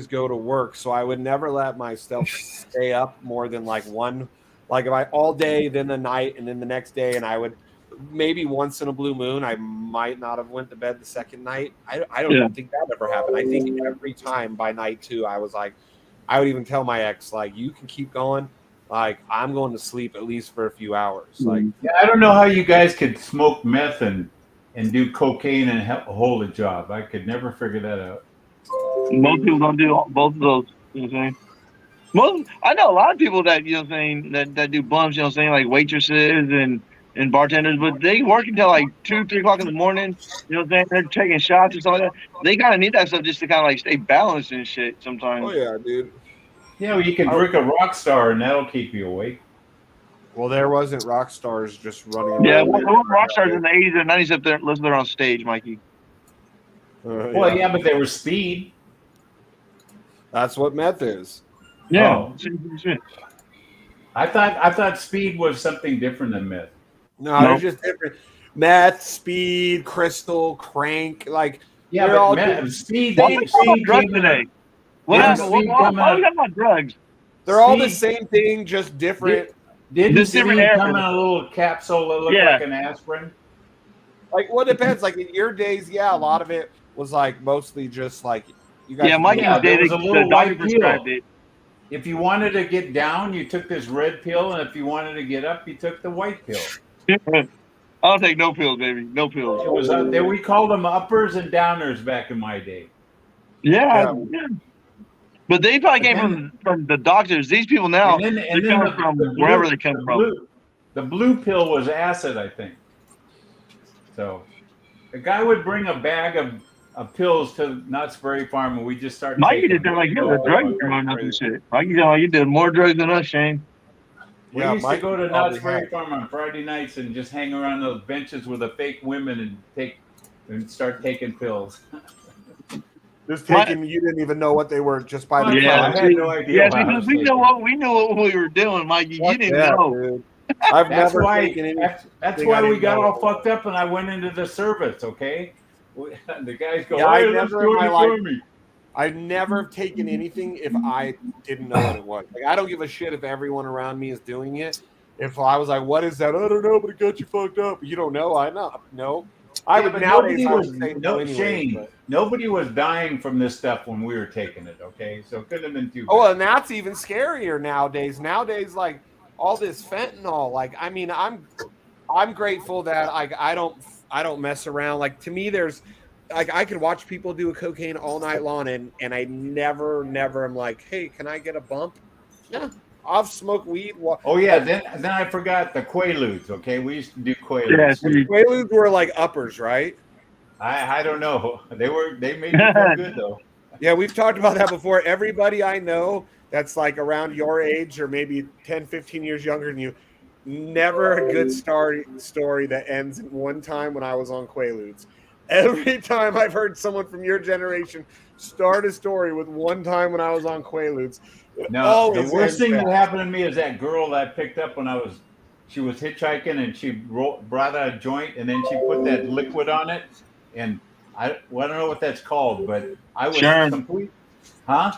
go to work. So I would never let myself stay up more than like one, like if I all day, then the night, and then the next day, and I would. Maybe once in a blue moon, I might not have went to bed the second night. I don't even think that ever happened. I think every time by night 2, I was like, I would even tell my ex, like, you can keep going. Like, I'm going to sleep at least for a few hours. Like,
yeah, I don't know how you guys could smoke meth and do cocaine and hold a job. I could never figure that out.
Most people don't do both of those. You know what I'm saying? I know a lot of people that, you know what I'm saying, that do bumps, you know what I'm saying, like waitresses and bartenders, but they work until like 2-3 o'clock in the morning. You know what I'm saying? They're taking shots and stuff like that. They kind of need that stuff just to kind of like stay balanced and shit sometimes.
oh yeah, dude.
Yeah, well, you can drink a rock star and that'll keep you awake.
Well, there wasn't rock stars just running around.
Yeah, there were rock stars in the 80s and 90s up there, unless they're on stage, Mikey.
Well, yeah, but they were speed.
That's what meth is.
Yeah.
Oh. I thought speed was something different than meth.
No, it's just different. Meth, speed, crystal, crank, like
yeah,
but
all
What
speed.
are we talking about drugs today? What are we talking about drugs?
They're all the same thing, just different.
Didn't speed come in a little capsule that looked like an aspirin?
Like, well, it depends. Like in your days, yeah, a lot of it was like mostly just like you guys.
Yeah, Mikey's day
there was a little white pill.
It.
If you wanted to get down, you took this red pill, and if you wanted to get up, you took the white pill.
I'll take no pills, baby. No pills.
It was there. We called them uppers and downers back in my day.
Yeah. But they probably came from the doctors. These people now,
and
they come from wherever they come from.
The blue pill was acid, I think. So, a guy would bring a bag of pills to Knott's Berry Farm, and we just started.
Mikey did that like you're a drug dealer and shit. Mikey, you did more drugs than us, Shane.
We used to go to Knott's Berry Farm on Friday nights and just hang around those benches with the fake women and start taking pills.
Just taking, you didn't even know what they were just by the
I had no idea.
Yes, because we knew what we were doing, Mikey. You didn't know.
Dude. I've never taken any.
That's why we got all fucked up, and I went into the service. Okay, the guys go,
yeah, I've never taken anything if I didn't know what it was. Like I don't give a shit if everyone around me is doing it. If I was like, "What is that?" I don't know, but it got you fucked up. You don't know. I know. No. I
Yeah,
would
but
nowadays.
nobody
I
was
would say no
no
anyway.
Shane.
But.
Nobody was dying from this stuff when we were taking it. Okay, so it couldn't have been too bad.
Oh, and that's even scarier nowadays. Nowadays, like all this fentanyl. Like, I mean, I'm grateful that I don't mess around. Like to me, there's like I could watch people do a cocaine all night long, and I never am like, hey, can I get a bump? Yeah, I've smoked weed.
Oh yeah,
Like,
then I forgot the Quaaludes. Okay, we used to do
Yeah,
Quaaludes.
see.
Quaaludes were like uppers, right?
I don't know. They made you feel good though.
Yeah, we've talked about that before. Everybody I know that's like around your age or maybe 10, 15 years younger than you, never a good story that ends in one time when I was on Quaaludes. Every time I've heard someone from your generation start a story with one time when I was on Quaaludes, it
Now the
always
worst
ends
thing
bad.
that happened to me is that girl that I picked up when she was hitchhiking and she brought out a joint and then she put that liquid on it and I don't know what that's called, but I was
Sherm.
complete, huh?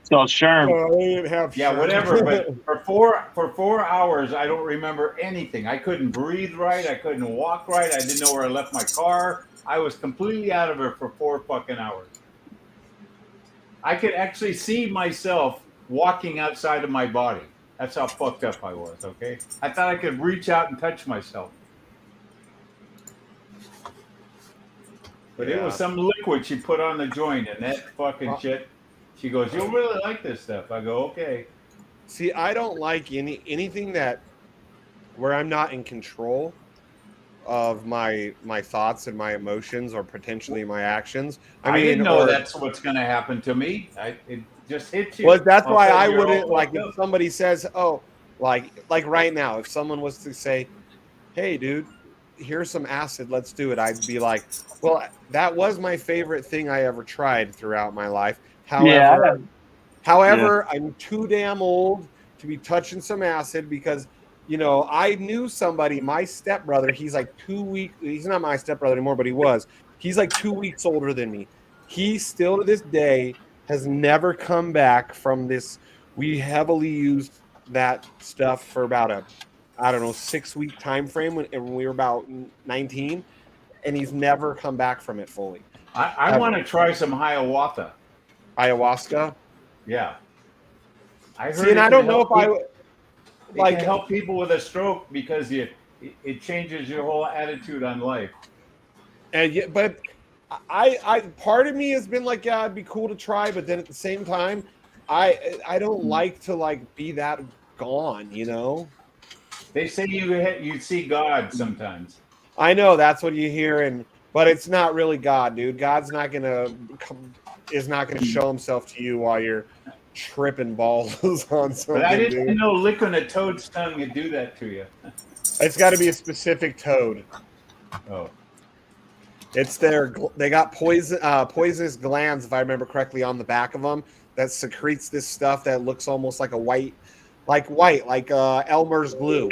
It's called Sherm.
Oh, they didn't have
Yeah,
Sherm.
whatever. But for 4 hours, I don't remember anything. I couldn't breathe right. I couldn't walk right. I didn't know where I left my car. I was completely out of it for 4 fucking hours. I could actually see myself walking outside of my body. That's how fucked up I was. Okay, I thought I could reach out and touch myself, but it was
Yeah.
some liquid she put on the joint, and that fucking shit. She goes, "You'll really like this stuff." I go, "Okay."
See, I don't like anything that where I'm not in control of my thoughts and my emotions or potentially my actions.
I
mean,
didn't know
or
that's what's going to happen to me. It just hits you.
well, that's
All of a
why
sudden,
I
you're all
wouldn't like
fucked
if
up.
somebody says, "Oh, like right now, if someone was to say, "Hey, dude, here's some acid, let's do it," I'd be like, "Well, that was my favorite thing I ever tried throughout my life."
Yeah,
However, I'm too damn old to be touching some acid because, I knew somebody, my stepbrother, he's like 2 weeks, he's not my stepbrother anymore, but he was. He's like 2 weeks older than me. He still to this day has never come back from this. We heavily used that stuff for about I don't know, 6 week time frame when we were about 19, and he's never come back from it fully.
I want to try some ayahuasca.
Ayahuasca.
Yeah, I
See,
heard
and
it
I
can
don't know
help
if I
people. It
like.
can help people with a stroke because it changes your whole attitude on life.
And yeah, but I part of me has been like, yeah, it'd be cool to try, but then at the same time, I don't like to like be that gone,
They say you see God sometimes.
I know that's what you hear, but it's not really God, dude. God's is not gonna show himself to you while you're tripping balls on
But I
something,
didn't
dude.
know licking a toad's tongue would do that to you.
It's got to be a specific toad.
Oh,
It's they got poisonous glands, if I remember correctly, on the back of them that secretes this stuff that looks almost like like Elmer's glue.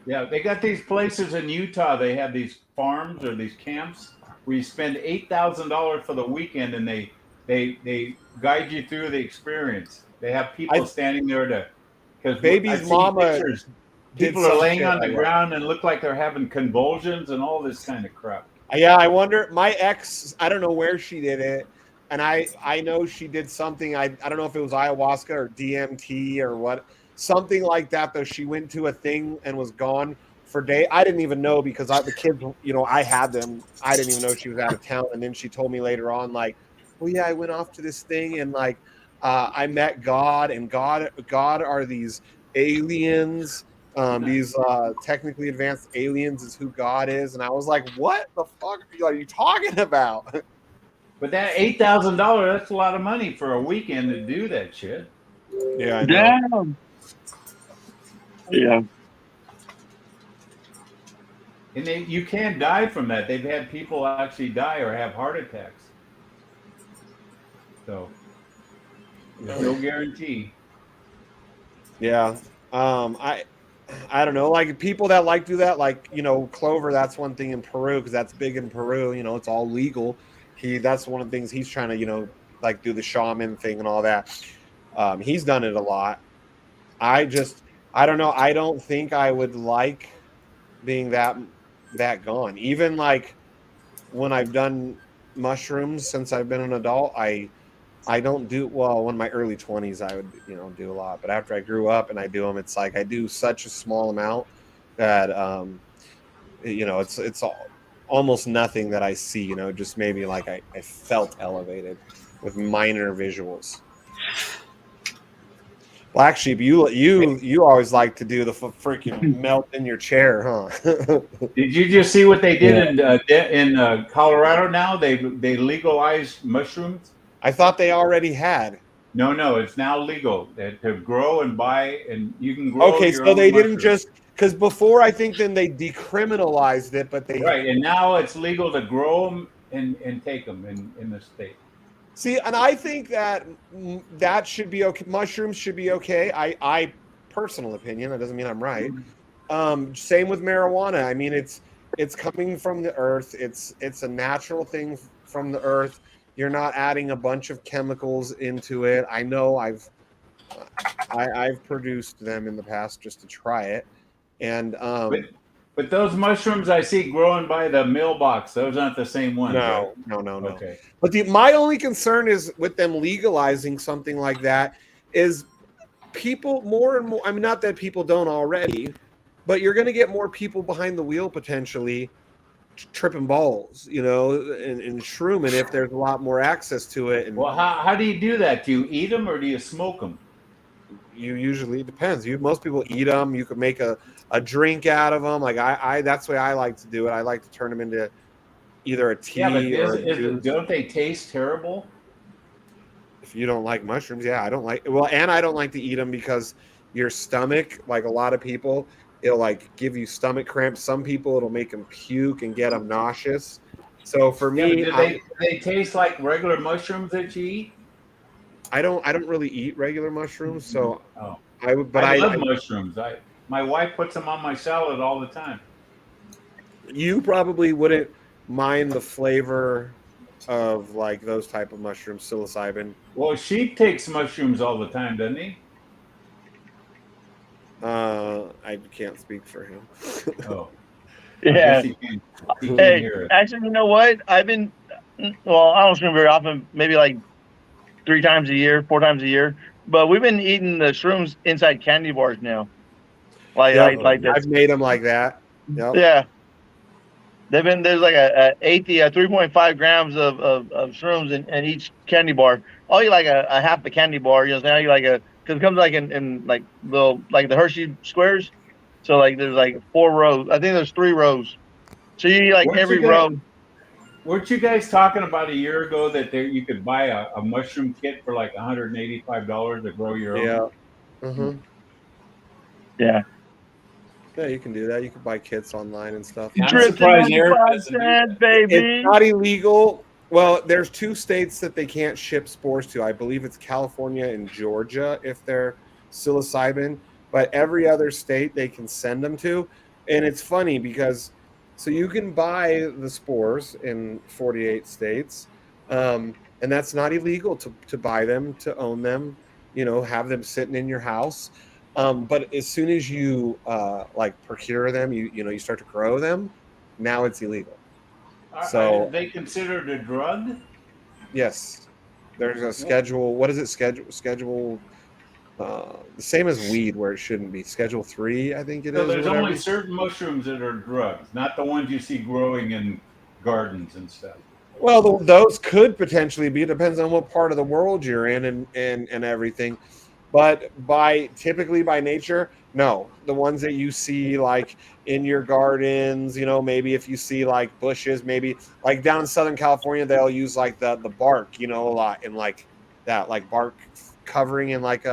yeah. They got these places in Utah. They have these farms or these camps where you spend $8,000 for the weekend, and they guide you through the experience. They have people standing there because
Baby's
I've seen
mama
pictures.
did
People are
some
laying
shit
on the
like that.
ground and look like they're having convulsions and all this kind of crap.
Yeah, I wonder. My ex, I don't know where she did it, and I know she did something. I don't know if it was ayahuasca or DMT or what, something like that. Though she went to a thing and was gone for day. I didn't even know because the kids, I had them. I didn't even know she was out of town, and then she told me later on, like, well, yeah, I went off to this thing and like I met God, and God are these aliens. These technically advanced aliens is who God is, and I was like, "What the fuck are you talking about?"
But that $8,000—that's a lot of money for a weekend to do that shit.
Yeah, I know.
damn. Yeah.
And you can die from that. They've had people actually die or have heart attacks. So there's no guarantee.
Yeah. I don't know, like people that like do that, like Clover. That's one thing in Peru because that's big in Peru. It's all legal. That's one of the things he's trying to like do the shaman thing and all that. He's done it a lot. I don't know. I don't think I would like being that gone. Even like when I've done mushrooms since I've been an adult, I don't do well. In my early 20s, I would do a lot, but after I grew up and I do them, it's like I do such a small amount that it's almost nothing that I see. Just maybe like I felt elevated with minor visuals. Black Sheep, you always like to do the freaking melt in your chair, huh?
Did you just see what they did in Colorado? Now they legalized mushrooms.
I thought they already had.
No, it's now legal to grow and buy, and you can grow.
Okay,
your
so
own
they didn't
mushrooms.
just because before I think then they decriminalized it, but they
right, and now it's legal to grow them and take them in the state.
See, and I think that should be okay. Mushrooms should be okay. I personal opinion. That doesn't mean I'm right. Same with marijuana. I mean, it's coming from the earth. It's a natural thing from the earth. You're not adding a bunch of chemicals into it. I know I've produced them in the past just to try it, and
But those mushrooms I see growing by the mailbox, those aren't the same ones.
No,
right?
no.
Okay.
But my only concern is with them legalizing something like that is people more and more. I mean, not that people don't already, but you're going to get more people behind the wheel potentially tripping balls, and shrooming if there's a lot more access to it. And
well, how do you do that? Do you eat them or do you smoke them?
You usually, it depends. Most people eat them. You could make a drink out of them. Like I that's the way I like to do it. I like to turn them into either a tea or a juice.
Don't they taste terrible?
If you don't like mushrooms, yeah, I don't like. Well, and I don't like to eat them because your stomach, like a lot of people, it'll like give you stomach cramps. Some people, it'll make them puke and get them nauseous. So for me,
do they taste like regular mushrooms that you eat?
I don't really eat regular mushrooms, so
I love mushrooms. My wife puts them on my salad all the time.
You probably wouldn't mind the flavor of like those type of mushrooms, psilocybin.
Well, Sheep takes mushrooms all the time, doesn't he?
I can't speak for him.
Oh,
yeah.
He can
Hey,
hear it.
actually, you know what? I don't swim very often. Maybe like 3 times a year, 4 times a year. But we've been eating the shrooms inside candy bars now. Like that.
I've made them like that. Yep.
Yeah. There's like a 3.5 grams of shrooms in each candy bar. I'll eat like a half a candy bar. Now you like because it comes like in like the Hershey squares. So like there's like 4 rows. I think there's 3 rows. So you eat like every row.
Weren't you guys talking about a year ago that you could buy a mushroom kit for like $185 to grow your own?
Yeah. Mm-hmm.
Yeah.
Yeah, you can do that. You can buy kits online and stuff.
I'm surprised
baby.
It's not illegal. Well, there's 2 states that they can't ship spores to. I believe it's California and Georgia if they're psilocybin, but every other state they can send them to. And it's funny because so you can buy the spores in 48 states, and that's not illegal to buy them, to own them, have them sitting in your house. But as soon as you like procure them, you start to grow them, now it's illegal.
Are they considered a drug?
Yes, there's a schedule. What is it? Schedule. The same as weed, where it shouldn't be. Schedule 3, I think it is.
So there's only certain mushrooms that are drugs, not the ones you see growing in gardens and stuff.
Well, those could potentially be. It depends on what part of the world you're in and everything. But typically by nature, no. The ones that you see like in your gardens, maybe if you see like bushes, maybe like down in Southern California, they'll use like the bark, a lot, and like that, like bark covering and like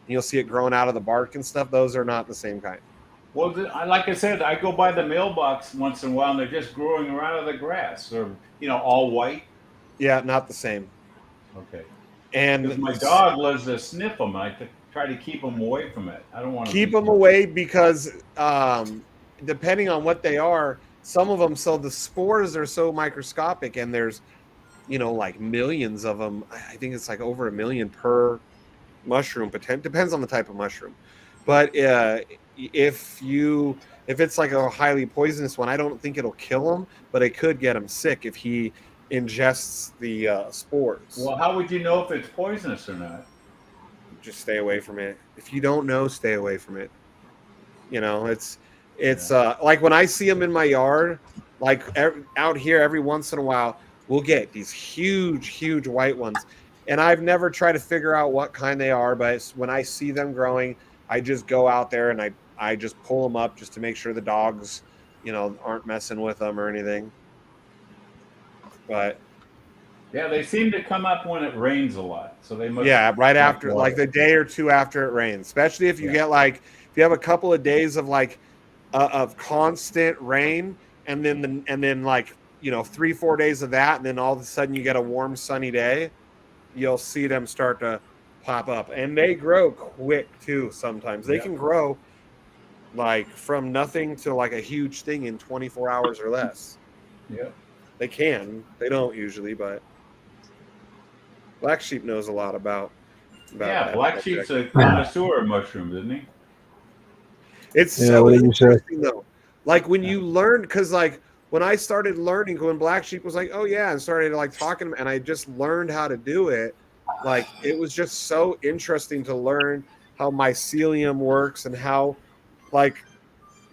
you'll see it growing out of the bark and stuff. Those are not the same kind.
Well, like I said, I go by the mailbox once in a while, and they're just growing out of the grass, or all white.
Yeah, not the same.
Okay.
And
my dog loves to sniff them. I try to keep them away from it. I don't want to
keep them away because depending on what they are, some of them. So the spores are so microscopic, and there's like millions of them. I think it's like over 1 million per mushroom. Depends on the type of mushroom, but if it's like a highly poisonous one, I don't think it'll kill him, but it could get him sick if he ingests the spores.
Well, how would you know if it's poisonous or not?
Just stay away from it. If you don't know, stay away from it. It's like when I see them in my yard, like out here every once in a while, we'll get these huge white ones, and I've never tried to figure out what kind they are, but when I see them growing, I just go out there and I just pull them up just to make sure the dogs aren't messing with them or anything. But
yeah, they seem to come up when it rains a lot, so they must.
Yeah, right after, like the day or two after it rains, especially if you get if you have a couple of days of of constant rain, and then 3-4 days of that, and then all of a sudden you get a warm sunny day, you'll see them start to pop up, and they grow quick too. Sometimes they can grow from nothing to a huge thing in 24 hours or less.
Yeah,
they can. They don't usually, but BlackSheep knows a lot about
yeah,
that.
BlackSheep's a connoisseur of mushrooms, isn't he?
It's so interesting though. When you learn, because when I started learning, when BlackSheep was oh yeah, and started talking, and I just learned how to do it. It was just so interesting to learn how mycelium works and how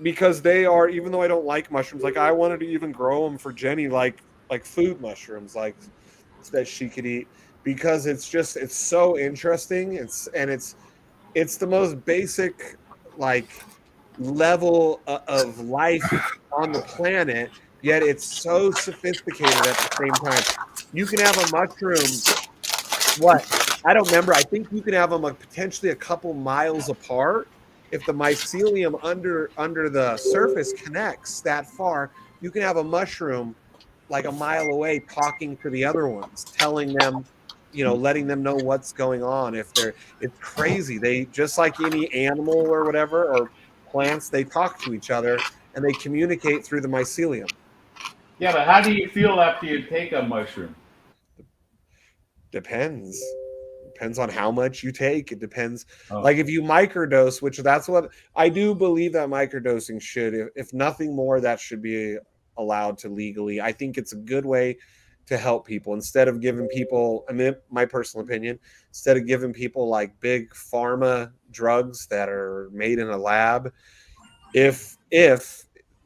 because they are, even though I don't like mushrooms, I wanted to even grow them for Jenny like food mushrooms that she could eat, because it's so interesting. It's the most basic level of life on the planet, yet it's so sophisticated at the same time. You can have a mushroom, I don't remember, I think you can have them potentially a couple miles apart. If the mycelium under the surface connects that far, you can have a mushroom a mile away talking to the other ones, telling them, letting them know what's going on. It's crazy. They, just like any animal or whatever, or plants, they talk to each other and they communicate through the mycelium.
Yeah, but how do you feel after you take a mushroom?
Depends on how much you take. It depends. If you microdose, which that's what I do believe that microdosing should, if nothing more, that should be allowed to legally. I think it's a good way to help people, instead of giving people, my personal opinion, instead of giving people big pharma drugs that are made in a lab. If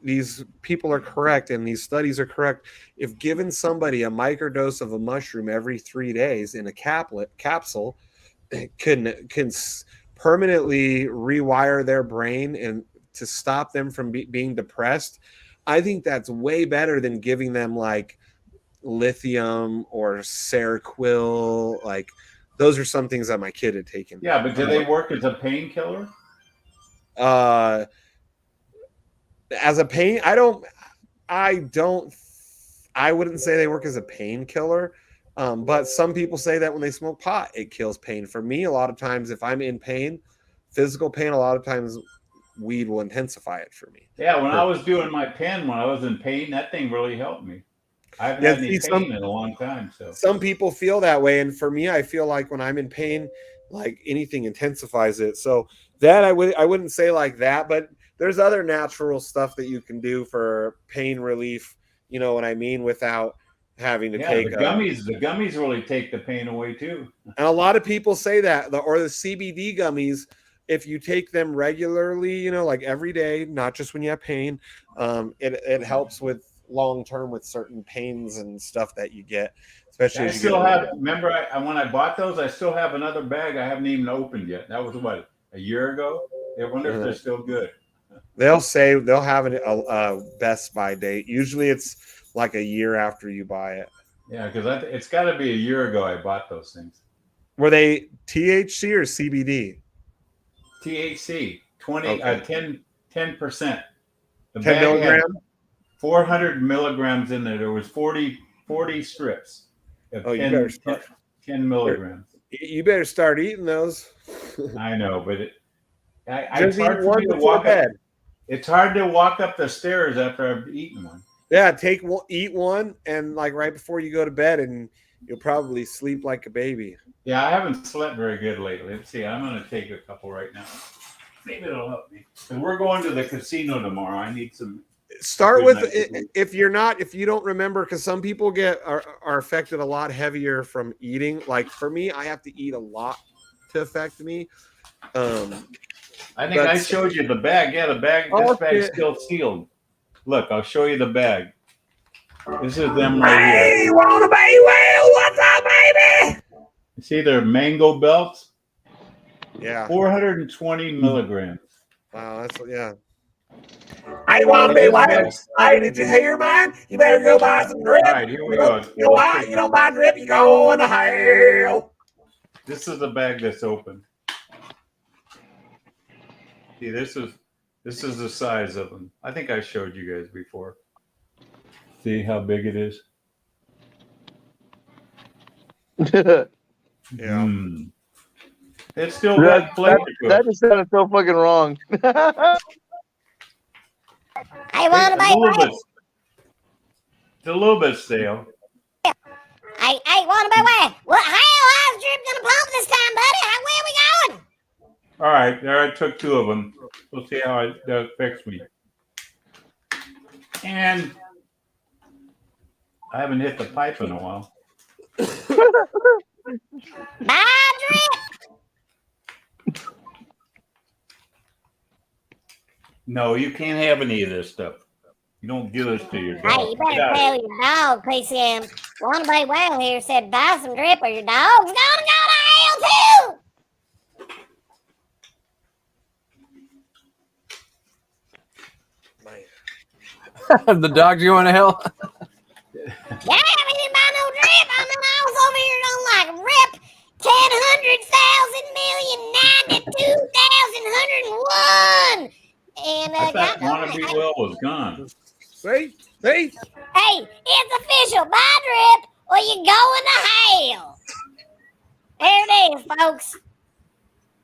these people are correct and these studies are correct, if given somebody a microdose of a mushroom every 3 days in a capsule, can permanently rewire their brain and to stop them from being depressed, I think that's way better than giving them lithium or Seroquel. Those are some things that my kid had taken.
Yeah, but do they work as a painkiller?
As a pain, I wouldn't say they work as a painkiller. But some people say that when they smoke pot, it kills pain. For me, a lot of times, if I'm in pain, physical pain, a lot of times weed will intensify it for me.
Yeah, when I was doing my pen, when I was in pain, that thing really helped me. I haven't had any pain in a long time. So
some people feel that way, and for me, I feel like when I'm in pain, anything intensifies it. So that I wouldn't say that, but there's other natural stuff that you can do for pain relief. You know what I mean? Without having to take
the gummies. The gummies really take the pain away too.
And a lot of people say that, or the CBD gummies, if you take them regularly, every day, not just when you have pain, it helps with long term with certain pains and stuff that you get. Especially
I still have. Remember, when I bought those, I still have another bag I haven't even opened yet. That was a year ago. I wonder if they're still good.
They'll say they'll have a Best Buy date. Usually, it's a year after you buy it.
Yeah, because it's got to be a year ago I bought those things.
Were they THC or CBD?
THC, 10%. The
10 milligrams?
400 milligrams in there. There was 40 strips of 10 milligrams.
You better start eating those.
I know, but
it's hard for me to walk up.
It's hard to walk up the stairs after I've eaten one.
Yeah, eat one, and like right before you go to bed, and you'll probably sleep like a baby.
Yeah, I haven't slept very good lately. Let's see. I'm going to take a couple right now. Maybe it'll help me. And we're going to the casino tomorrow. I need some.
Start with if you don't remember, because some people are affected a lot heavier from eating. Like for me, I have to eat a lot to affect me.
I think I showed you the bag. Yeah, the bag. This bag's still sealed. Look, I'll show you the bag. This is them right here.
Hey, wanna be well? What's up, baby?
You see their mango belts?
Yeah.
420 milligrams.
Wow, that's yeah.
Hey, wanna be well? Hey, did you hear, man? You better go buy some drip.
All right, here we go.
You don't buy drip, you go in the hell.
This is the bag that's open. See, this is the size of them. I think I showed you guys before. See how big it is?
Yeah.
It's still got flavor to it.
That just sounded so fucking wrong.
I want to buy one.
It's a little bit stale.
I want to buy one. Well, how's Drip gonna pump this time, buddy? Where are we going?
All right, there I took two of them. We'll see how it affects me. And I haven't hit the pipe in a while.
Bye, Drip.
No, you can't have any of this stuff. You don't give this to your dog.
Hey, you better tell your dog, PCM. Want to buy well here said buy some Drip or your dog's gonna go to hell too.
The dog's going to hell.
Yeah, we didn't buy no Drip. I mean, I was over here on like Rip 10,192,101. And
I thought Wannabe Well was gone.
See?
Hey, it's official. Buy Drip or you going to hell. There it is, folks.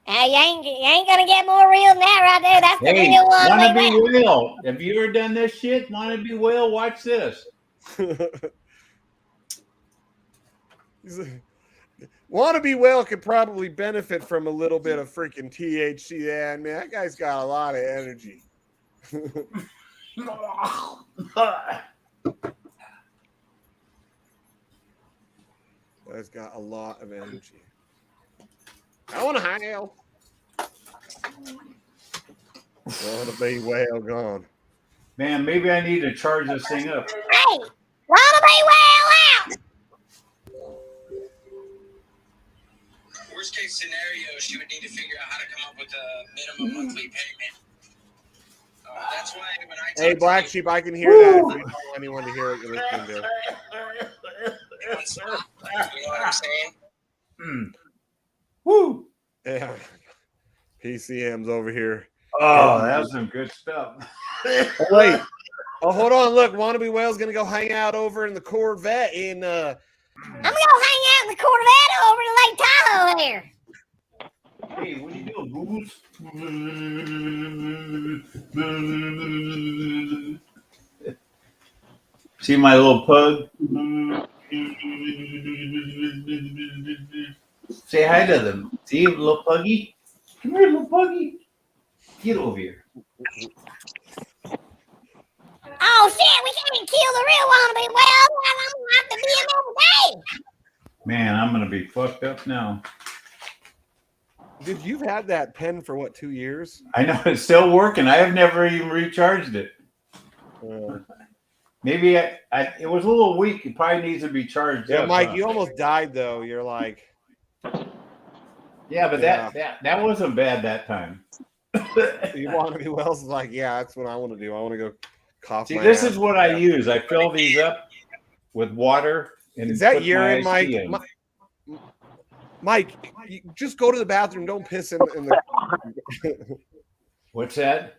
You ain't gonna get more real than that right there. That's the real one.
Wannabe Well. Have you ever done this shit? Wannabe Well, watch this.
Wannabe Well could probably benefit from a little bit of freaking THC. Yeah, man, that guy's got a lot of energy. That's got a lot of energy. I want to hell. Wannabe Well gone.
Man, maybe I need to charge this thing up.
Hey, Wannabe Well out.
Worst case scenario, she would need to figure out how to come up with a minimum monthly payment. That's why when I
Hey, Black Sheep, I can hear that. If you don't want anyone to hear what you're listening to.
you know what I'm saying?
Woo!
Yeah. PCM's over here.
Oh, that was some good stuff.
Oh, wait. Oh, hold on. Look, Wannabe Whale's going to go hang out over in the Corvette in...
I'm going to go hang out in the Corvette over in Lake Tahoe here.
Hey, what are you doing, Goose? See my little pug? Say hi to them. See, little puggy? Come here, little puggy. Get over here.
Oh, shit, we can't kill the real Wannabe Well. I'm going to have to be him every day.
Man, I'm going to be fucked up now.
Dude, you've had that pen for, what, 2 years?
I know, it's still working. I have never even recharged it. Maybe it was a little weak. It probably needs to be charged up.
Mike, you almost died, though. You're like...
Yeah, but that wasn't bad that time.
You Wannabe Well's like, yeah, that's what I want to do. I want to go cough.
See, this is what I use. I fill these up with water and
is that
put
urine,
my
Mike?
in.
Mike, you just go to the bathroom. Don't piss in the.
What's that?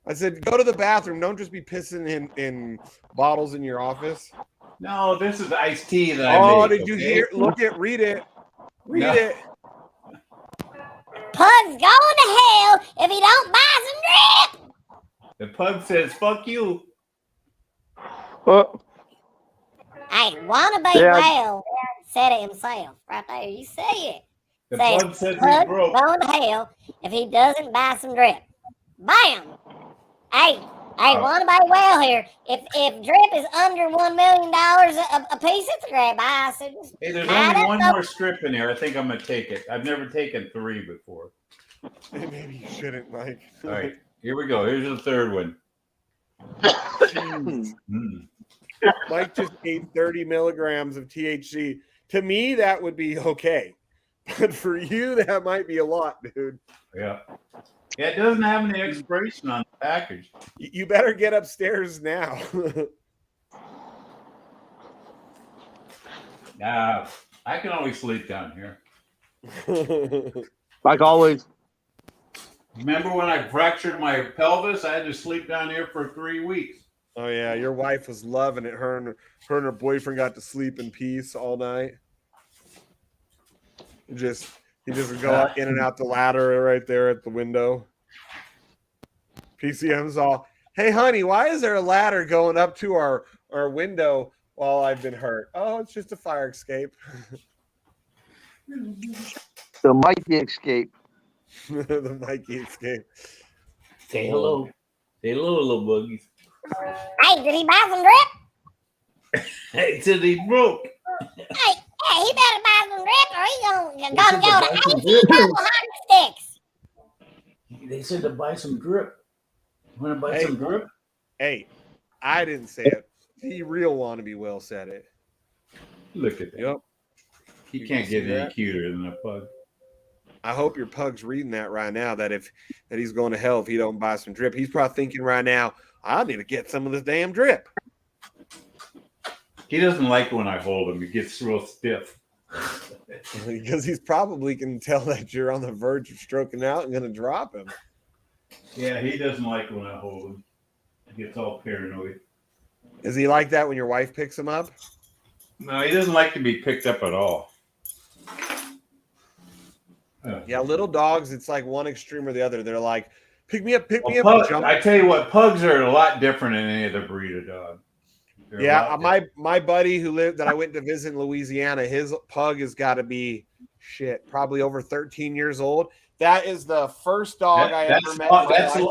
I said, go to the bathroom. Don't just be pissing in bottles in your office.
No, this is iced tea that I made.
Oh, did you hear? Read it. Read it.
Pug's going to hell if he don't buy some Drip.
The pug says, fuck you.
Hey, wannabe
Yeah.
whale said it himself right there. You say it.
The
Says
plug says he's
Pug
broke.
going to hell if he doesn't buy some drip. Bam! Hey, wannabe whale here. If drip is under $1 million a piece, it's a great buy. So just
Hey, there's
add
only
up
one
those-
more strip in here. I think I'm gonna take it. I've never taken 3 before.
Maybe you shouldn't, Mike.
All right, here we go. Here's the third one.
Mike just ate 30 milligrams of THC. To me, that would be okay. But for you, that might be a lot, dude.
Yeah. Yeah, it doesn't have any expiration on the package.
You better get upstairs now.
I can always sleep down here.
Like always.
Remember when I fractured my pelvis? I had to sleep down here for 3 weeks.
Oh yeah, your wife was loving it. Her and her boyfriend got to sleep in peace all night. He just would go in and out the ladder right there at the window. PCM's all, hey honey, why is there a ladder going up to our window while I've been hurt? Oh, it's just a fire escape.
The Mikey escape.
The Mikey escape.
Say hello. Say hello, little buggies.
Hey, did he buy some drip?
He said he broke.
Hey, he better buy some drip or he's gonna go to AC double hockey sticks.
They said to buy some drip. Want to buy some drip?
Hey, I didn't say it. The real wannabe Will said it.
Look at that.
Yep.
He can't get any cuter than a pug.
I hope your pug's reading that right now. That he's going to hell if he don't buy some drip. He's probably thinking right now, I need to get some of this damn drip.
He doesn't like when I hold him. He gets real stiff.
Because he's probably can tell that you're on the verge of stroking out and going to drop him.
Yeah, he doesn't like when I hold him. He gets all paranoid.
Is he like that when your wife picks him up?
No, he doesn't like to be picked up at all.
Yeah, little dogs, it's like one extreme or the other. They're like, pick me up, pick me up.
Pug, I tell you what, pugs are a lot different than any other breed of dog.
Yeah, my buddy that I went to visit in Louisiana, his pug has got to be probably over 13 years old. That is the first dog I ever met.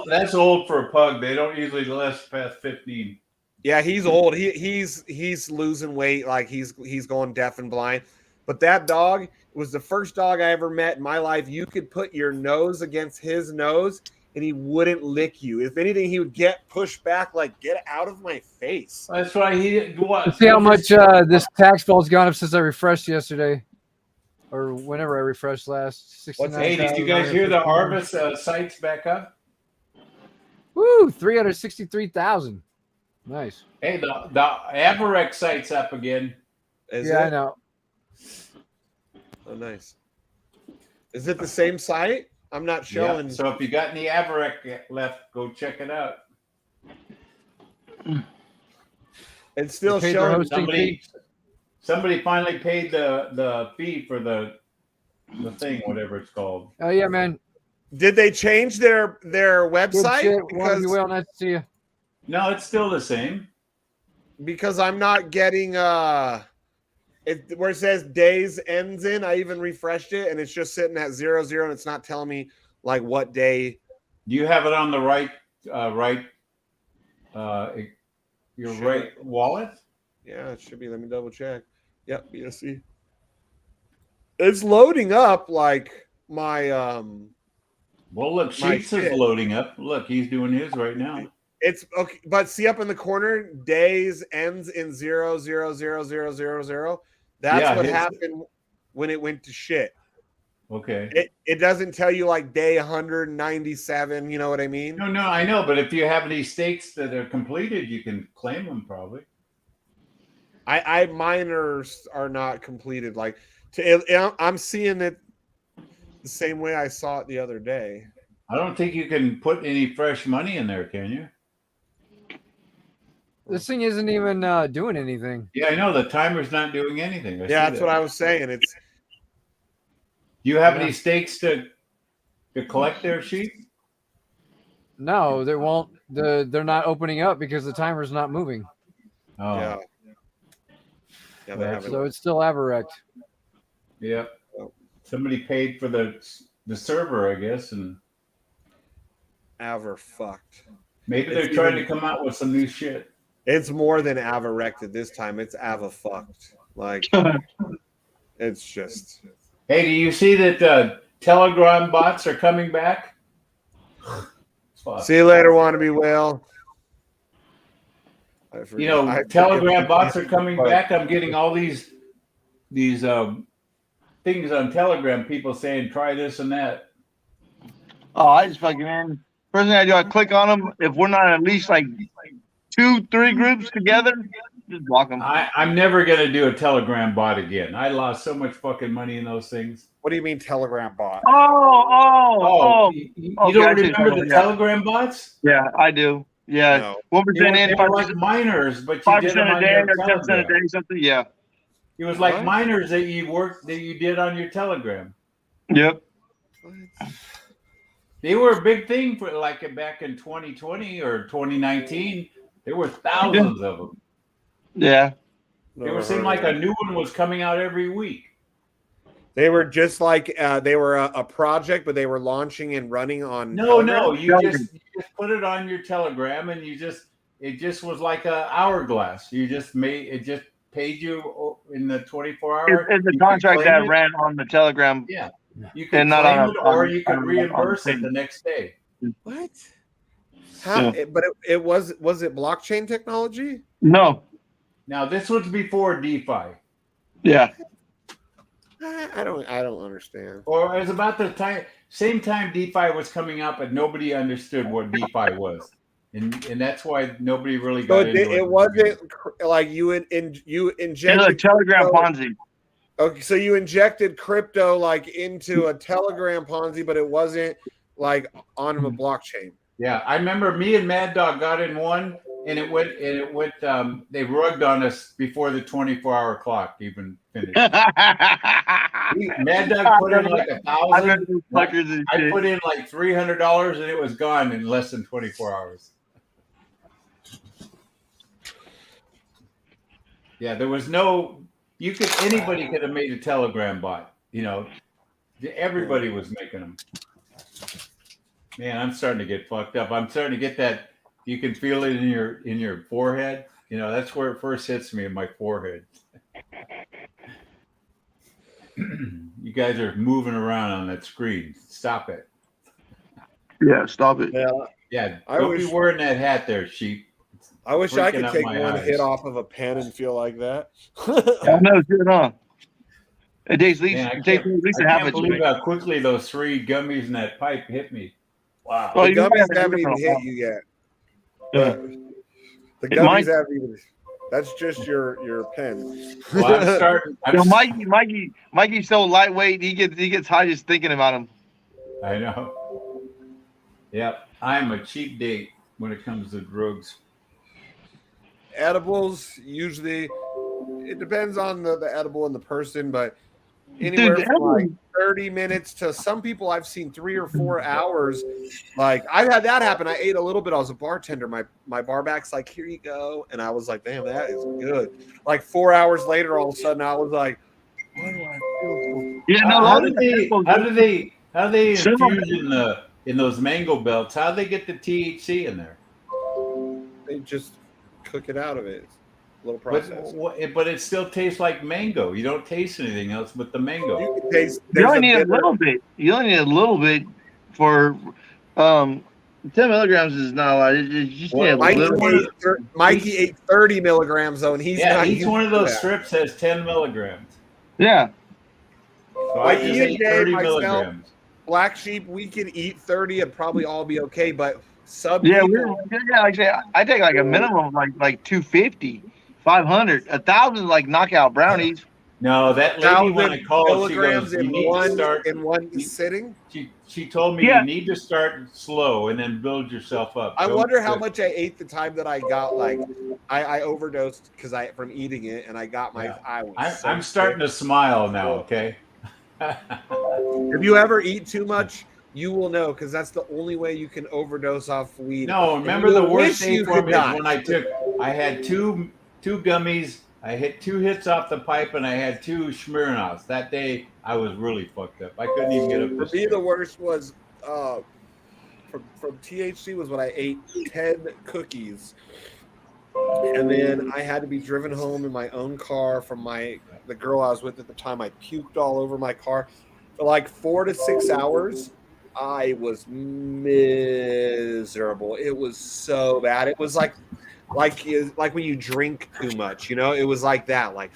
That's old for a pug. They don't usually last past 15.
Yeah, he's old. He's losing weight, like he's going deaf and blind. But that dog was the first dog I ever met in my life. You could put your nose against his nose and he wouldn't lick you. If anything, he would get pushed back, like, get out of my face.
That's why he didn't go out.
See how much this tax bill's gone up since I refreshed yesterday, or whenever I refreshed last.
Hey, did you guys hear the harvest sites back up?
Woo, 363,000. Nice.
Hey, the Avarex site's up again.
I know.
Oh, nice. Is it the same site? I'm not showing.
Yeah. So if you got any Avarex left, go check it out.
It's still showing.
Somebody finally paid the fee for the thing, whatever it's called.
Oh yeah, man.
Did they change their website?
Because well, nice to see you.
No, it's still the same.
Because I'm not getting where it says days ends in. I even refreshed it and it's just sitting at 00 and it's not telling me like what day.
Do you have it on the right right wallet?
Yeah, it should be. Let me double check. Yep, BSC. It's loading up like my
Well, look, Sheets is loading up. Look, he's doing his right now.
It's okay, but see up in the corner, days ends in 0000000. That's what happened when it went to shit.
Okay.
It doesn't tell you like day 197. You know what I mean?
No, I know. But if you have any stakes that are completed, you can claim them probably.
Mine are not completed. Like I'm seeing it the same way I saw it the other day.
I don't think you can put any fresh money in there, can you?
This thing isn't even doing anything.
Yeah, I know. The timer's not doing anything.
That's what I was saying. It's.
Do you have any stakes to collect their sheep?
No, they won't. They're not opening up because the timer's not moving.
Oh,
Yeah. Yeah, they're having.
So it's still Averect.
yep. Somebody paid for the server, I guess, and
Aver-fucked.
maybe they're
It's
trying to
even-
come out with some new shit.
It's more than Aver-rected this time. It's Ava-fucked. Like, it's just.
Hey, do you see that Telegram bots are coming back? Fuck.
See you later, wannabe whale. I forget-
You know,
I forget-
Telegram bots are coming back. I'm getting all these things on Telegram. People saying try this and that.
Oh, I just fucking man. First thing I do, I click on them. If we're not at least like 2-3 groups together, just block them.
I'm never gonna do a Telegram bot again. I lost so much fucking money in those things.
What do you mean Telegram bot?
Oh.
You
Okay,
don't
I see
remember
what
the
you're talking
Telegram bots?
Yeah, I do. Yeah,
No.
1%
They
in,
were like
5%
miners, but you did
5%
them
a
on
day
your
or 10% a
Telegram.
day, something. Yeah.
It was like
What?
miners that you did on your Telegram.
Yep.
They were a big thing for like back in 2020 or 2019. There were thousands of them.
Yeah.
It would seem like a new one was coming out every week.
They were just like they were a project, but they were launching and running on.
No,
Telegram?
you just put it on your Telegram, and it just was like a hourglass. You just paid you in the 24 hour.
It's a
You could
contract
claim
that
it.
ran on the Telegram.
Yeah, you could
And not
claim
on
it,
a-
or
on-
you could
on-
reimburse
on-
it the next day.
What? How?
Yeah.
But it was it blockchain technology?
No.
Now this was before DeFi,
Yeah.
I don't understand.
or it was about the same time DeFi was coming up, but nobody understood what DeFi was, and that's why nobody really
So
got into it.
it wasn't like you
It's
injected
a Telegram
crypto-
Ponzi.
Okay, so you injected crypto like into a Telegram Ponzi, but it wasn't like on a blockchain.
Yeah, I remember me and Mad Dog got in one, and it went. They rugged on us before the 24-hour clock even finished. Mad Dog put in like $1,000. I put in like $300, and it was gone in less than 24 hours. Yeah, there was no. Anybody could have made a Telegram bot. You know, everybody was making them. Man, I'm starting to get fucked up. I'm starting to get that. You can feel it in your forehead. You know, that's where it first hits me, in my forehead. You guys are moving around on that screen. Stop it.
Yeah, stop it.
Yeah,
Yeah,
I
don't
wish-
be wearing that hat there, sheep.
I wish I could
Freaking out
take
my
one
eyes.
hit off of a pen and feel like that.
I know, shit, huh? It takes at least,
Man,
it takes at least a half
can't
a
believe
drink.
how quickly those 3 gummies in that pipe hit me. Wow.
Well,
The
you
gummies
haven't
haven't even
done it
hit
all.
you yet.
Yeah.
The
It
gummies
might-
haven't even. That's just your pen.
Well, I'm starting.
So Mikey's so lightweight. He gets high just thinking about him.
I know. Yep, I'm a cheap date when it comes to drugs.
Edibles usually it depends on the edible and the person, but anywhere
Dude,
from like 30 minutes to some people I've seen 3 or 4 hours. Like I've had that happen. I ate a little bit. I was a bartender. My bar back's like, here you go. And I was like, damn, that is good. Like 4 hours later, all of a sudden I was like, why do I feel
Yeah, no,
How
all
do
the
they
Sure.
infuse in those mango belts? How do they get the THC in there?
so they just cook it out of it. It's a little
But,
process.
but it still tastes like mango. You don't taste anything else but the mango.
You can taste
You only
there's
need a
bitter-
little bit. You only need a little bit for 10 milligrams is not a lot. You just need a little.
Mikey ate 30 milligrams though, and he's
Yeah,
not
each
used
one of
to
those
that.
strips has 10 milligrams.
Yeah.
So I
Like
just
Ian
ate
J,
30
myself,
milligrams.
Black Sheep, we can eat 30 and probably all be okay, but some
Yeah,
people,
like I say, I take like a minimum of like 250, 500, 1,000 like knockout brownies.
No, that lady when I
1,000
called, she
milligrams
goes, "You
in
need to start."
one sitting.
She told me
Yeah.
you need to start slow and then build yourself up.
I
Don't
wonder how
quit.
much I ate the time that I got like I overdosed because I from eating it and I got my I was
I'm starting to smile now. Okay.
If you ever eat too much, you will know because that's the only way you can overdose off weed.
No,
And
remember
you
the
will
worst
wish
day
you
for
could
me is
die.
when I had two 2 gummies. I hit 2 hits off the pipe, and I had 2 Smirnoffs. That day, I was really fucked up. I couldn't even get up
For
the
me, the
stairs.
worst was from THC was when I ate 10 cookies, and then I had to be driven home in my own car from the girl I was with at the time. I puked all over my car for like 4 to 6 hours. I was miserable. It was so bad. It was like when you drink too much, you know. It was like that, like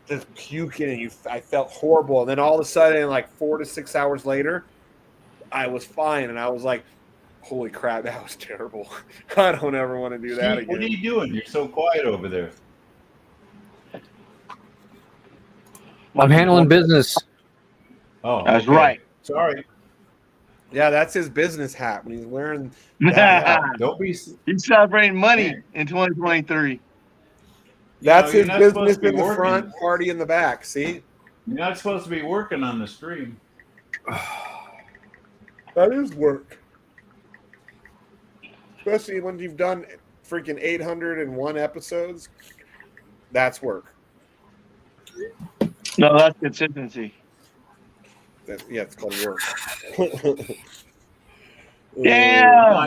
just puking, and I felt horrible. And then all of a sudden, like 4 to 6 hours later, I was fine, and I was like, holy crap, that was terrible. I don't ever want to do that
Steve, what are
again.
you doing? You're so quiet over there.
I'm handling business.
Oh,
That's
okay.
right.
Sorry.
Yeah, that's his business hat when he's wearing that.
Yeah, don't be.
He's celebrating money in 2023.
That's
you're
his
not supposed
business
to be
in the
working.
front, party in the back. See,
You're not supposed to be working on the stream.
that is work, especially when you've done freaking 801 episodes. That's work.
No, that's consistency.
Yeah, it's called work.
Yeah.
No,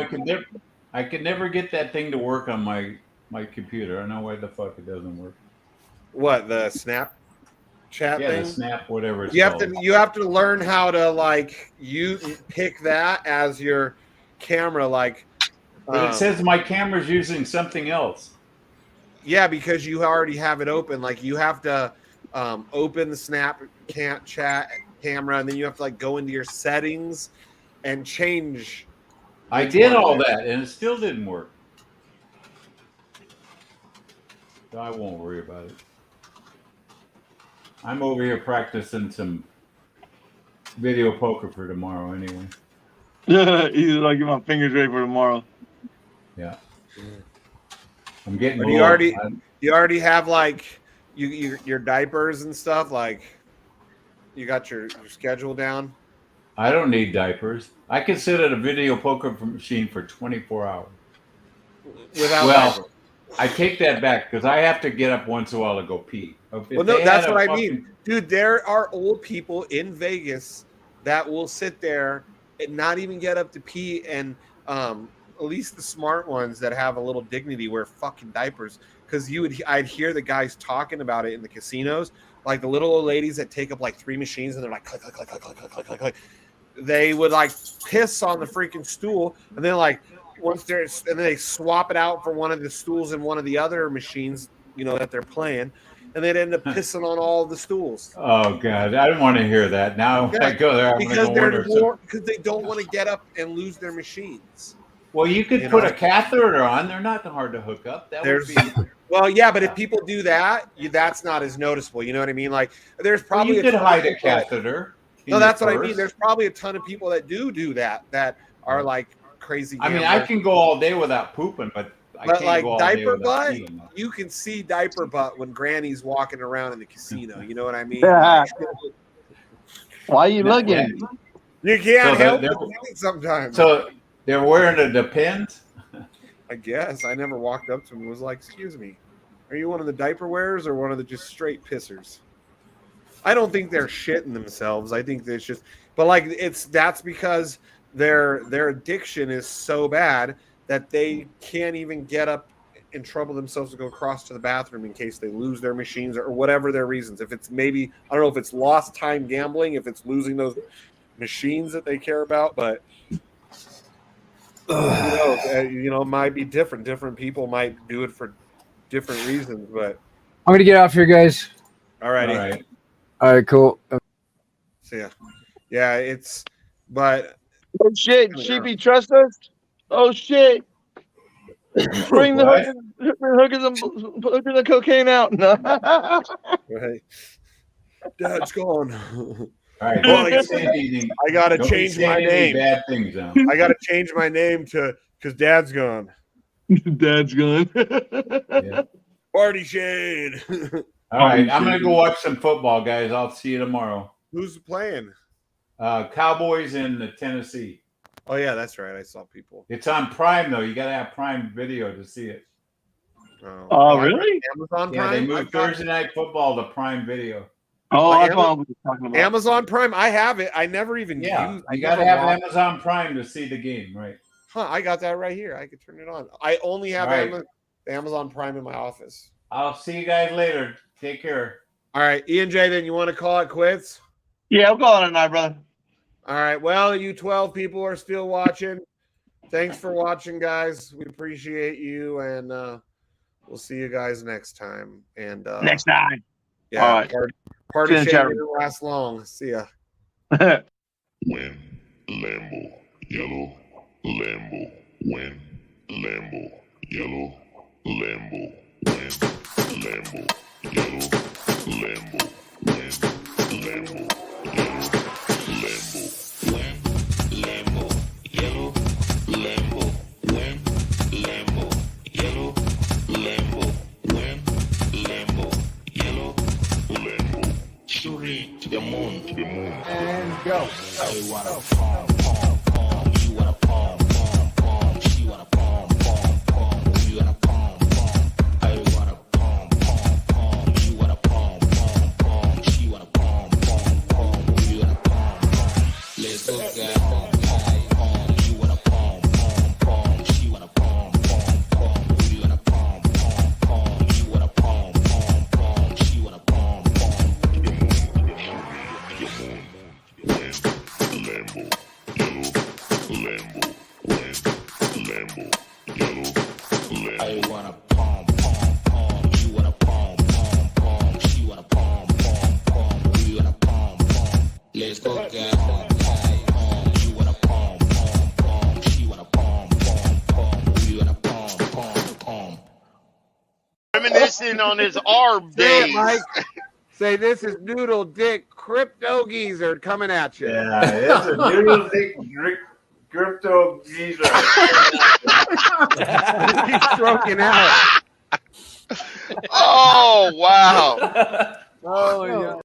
I could never get that thing to work on my computer. I don't know why the fuck it doesn't work.
What, the Snap chat
Yeah,
thing?
the Snap, whatever it's
You
called.
have to learn how to like you pick that as your camera, like.
But it says my camera's using something else.
Yeah, because you already have it open. Like you have to open the Snap chat camera, and then you have to like go into your settings and change.
I did all that, and it still didn't work. So I won't worry about it. I'm over here practicing some video poker for tomorrow anyway.
He's like, get my fingers ready for tomorrow.
Yeah. I'm getting
But you already have like your diapers and stuff, like you got your schedule down.
I don't need diapers. I can sit at a video poker machine for 24 hours.
Without diapers.
I take that back because I have to get up once in a while to go pee.
Well, no, that's what I mean. Dude, there are old people in Vegas that will sit there and not even get up to pee, and at least the smart ones that have a little dignity wear fucking diapers, because I'd hear the guys talking about it in the casinos, like the little old ladies that take up like 3 machines and they're like click, click, click, click, click, click, click, click, click. They would like piss on the freaking stool, and then like and then they swap it out for one of the stools in one of the other machines, you know, that they're playing, and they'd end up pissing on all the stools.
Oh God, I don't want to hear that. Now when I go there,
because they don't want to get up and lose their machines.
Well, you could put a catheter on. They're not hard to hook up.
Well, yeah, but if people do that, that's not as noticeable. You know what I mean? Like, there's probably
you could hide a catheter.
No, that's what I mean. There's probably a ton of people that do that are like crazy.
I mean, I can go all day without pooping, but I can't
like
go all day
diaper
without
butt,
peeing.
you can see diaper butt when Granny's walking around in the casino. You know what I mean?
Yeah. Why are you looking?
You can't help it sometimes.
So they're wearing a Depends?
I guess. I never walked up to him and was like, excuse me, are you one of the diaper wearers or one of the just straight pissers? I don't think they're shitting themselves. I think it's just, but like that's because their addiction is so bad that they can't even get up and trouble themselves to go across to the bathroom in case they lose their machines or whatever their reasons. If it's maybe, I don't know if it's lost time gambling, if it's losing those machines that they care about, but it might be different. Different people might do it for different reasons, but
I'm gonna get off here, guys.
All right.
All right, cool.
So yeah, but
oh shit, Sheepy, trust us. Oh shit, bring the hookers and the cocaine out. No.
Right. Dad's gone.
All right.
Well, I gotta change my name.
Bad things down.
I gotta change my name because Dad's gone.
Dad's gone.
Yeah.
Party Shade.
All right, I'm gonna go watch some football, guys. I'll see you tomorrow.
Who's playing?
Cowboys in Tennessee.
Oh yeah, that's right. I saw people.
It's on Prime though. You gotta have Prime Video to see it.
Oh, really?
Amazon
Yeah,
Prime.
they
I've
moved
got-
Thursday Night Football to Prime Video.
Oh,
Like
that's what I was talking about.
Amazon Prime. I have it. I never even
Yeah,
use.
you got to have Amazon Prime to see the game, right?
Huh? I got that right here. I could turn it on. I only have
Right.
Amazon Prime in my office.
I'll see you guys later. Take care.
All right, Ian J. Then you want to call it quits?
Yeah, I'm calling it a night, brother.
All right. Well, you 12 people are still watching. Thanks for watching, guys. We appreciate you, and we'll see you guys next time. And
Next time.
yeah,
All right.
party
See you in
shame
chat room.
didn't last long. See ya.
Win, Lambo, yellow, Lambo, win, Lambo, yellow, Lambo, win, Lambo, yellow, Lambo, win, Lambo, yellow, Lambo, win, Lambo, yellow, Lambo, win, Lambo, yellow, Lambo, win, Lambo, yellow, Lambo, shooting to the moon,
And go.
I wanna palm, palm, palm. You wanna palm, palm, palm. She wanna palm, palm, palm. You wanna palm, palm. I wanna palm, palm, palm. You wanna palm, palm, palm. She wanna palm, palm, palm. You wanna palm, palm. Let's go, guys. Palm, palm, palm. You wanna palm, palm, palm. She wanna palm, palm, palm. You wanna palm, palm, palm. You wanna palm, palm, palm. She wanna palm, palm. Win, Lambo, yellow, Lambo, win, Lambo, yellow, Lambo. I wanna palm, palm, palm. You wanna palm, palm, palm. She wanna palm, palm, palm. We wanna palm, palm. Let's go, guys. Palm, palm, palm. You wanna palm, palm, palm. She wanna palm, palm, palm. We wanna palm, palm, palm.
Reminiscing on his arm
Say it,
days.
Mike. Say this is Noodle Dick Crypto Geezer coming at you.
Yeah, it's a noodle dick crypto geezer.
He's stroking out.
Oh wow.
Oh, yeah.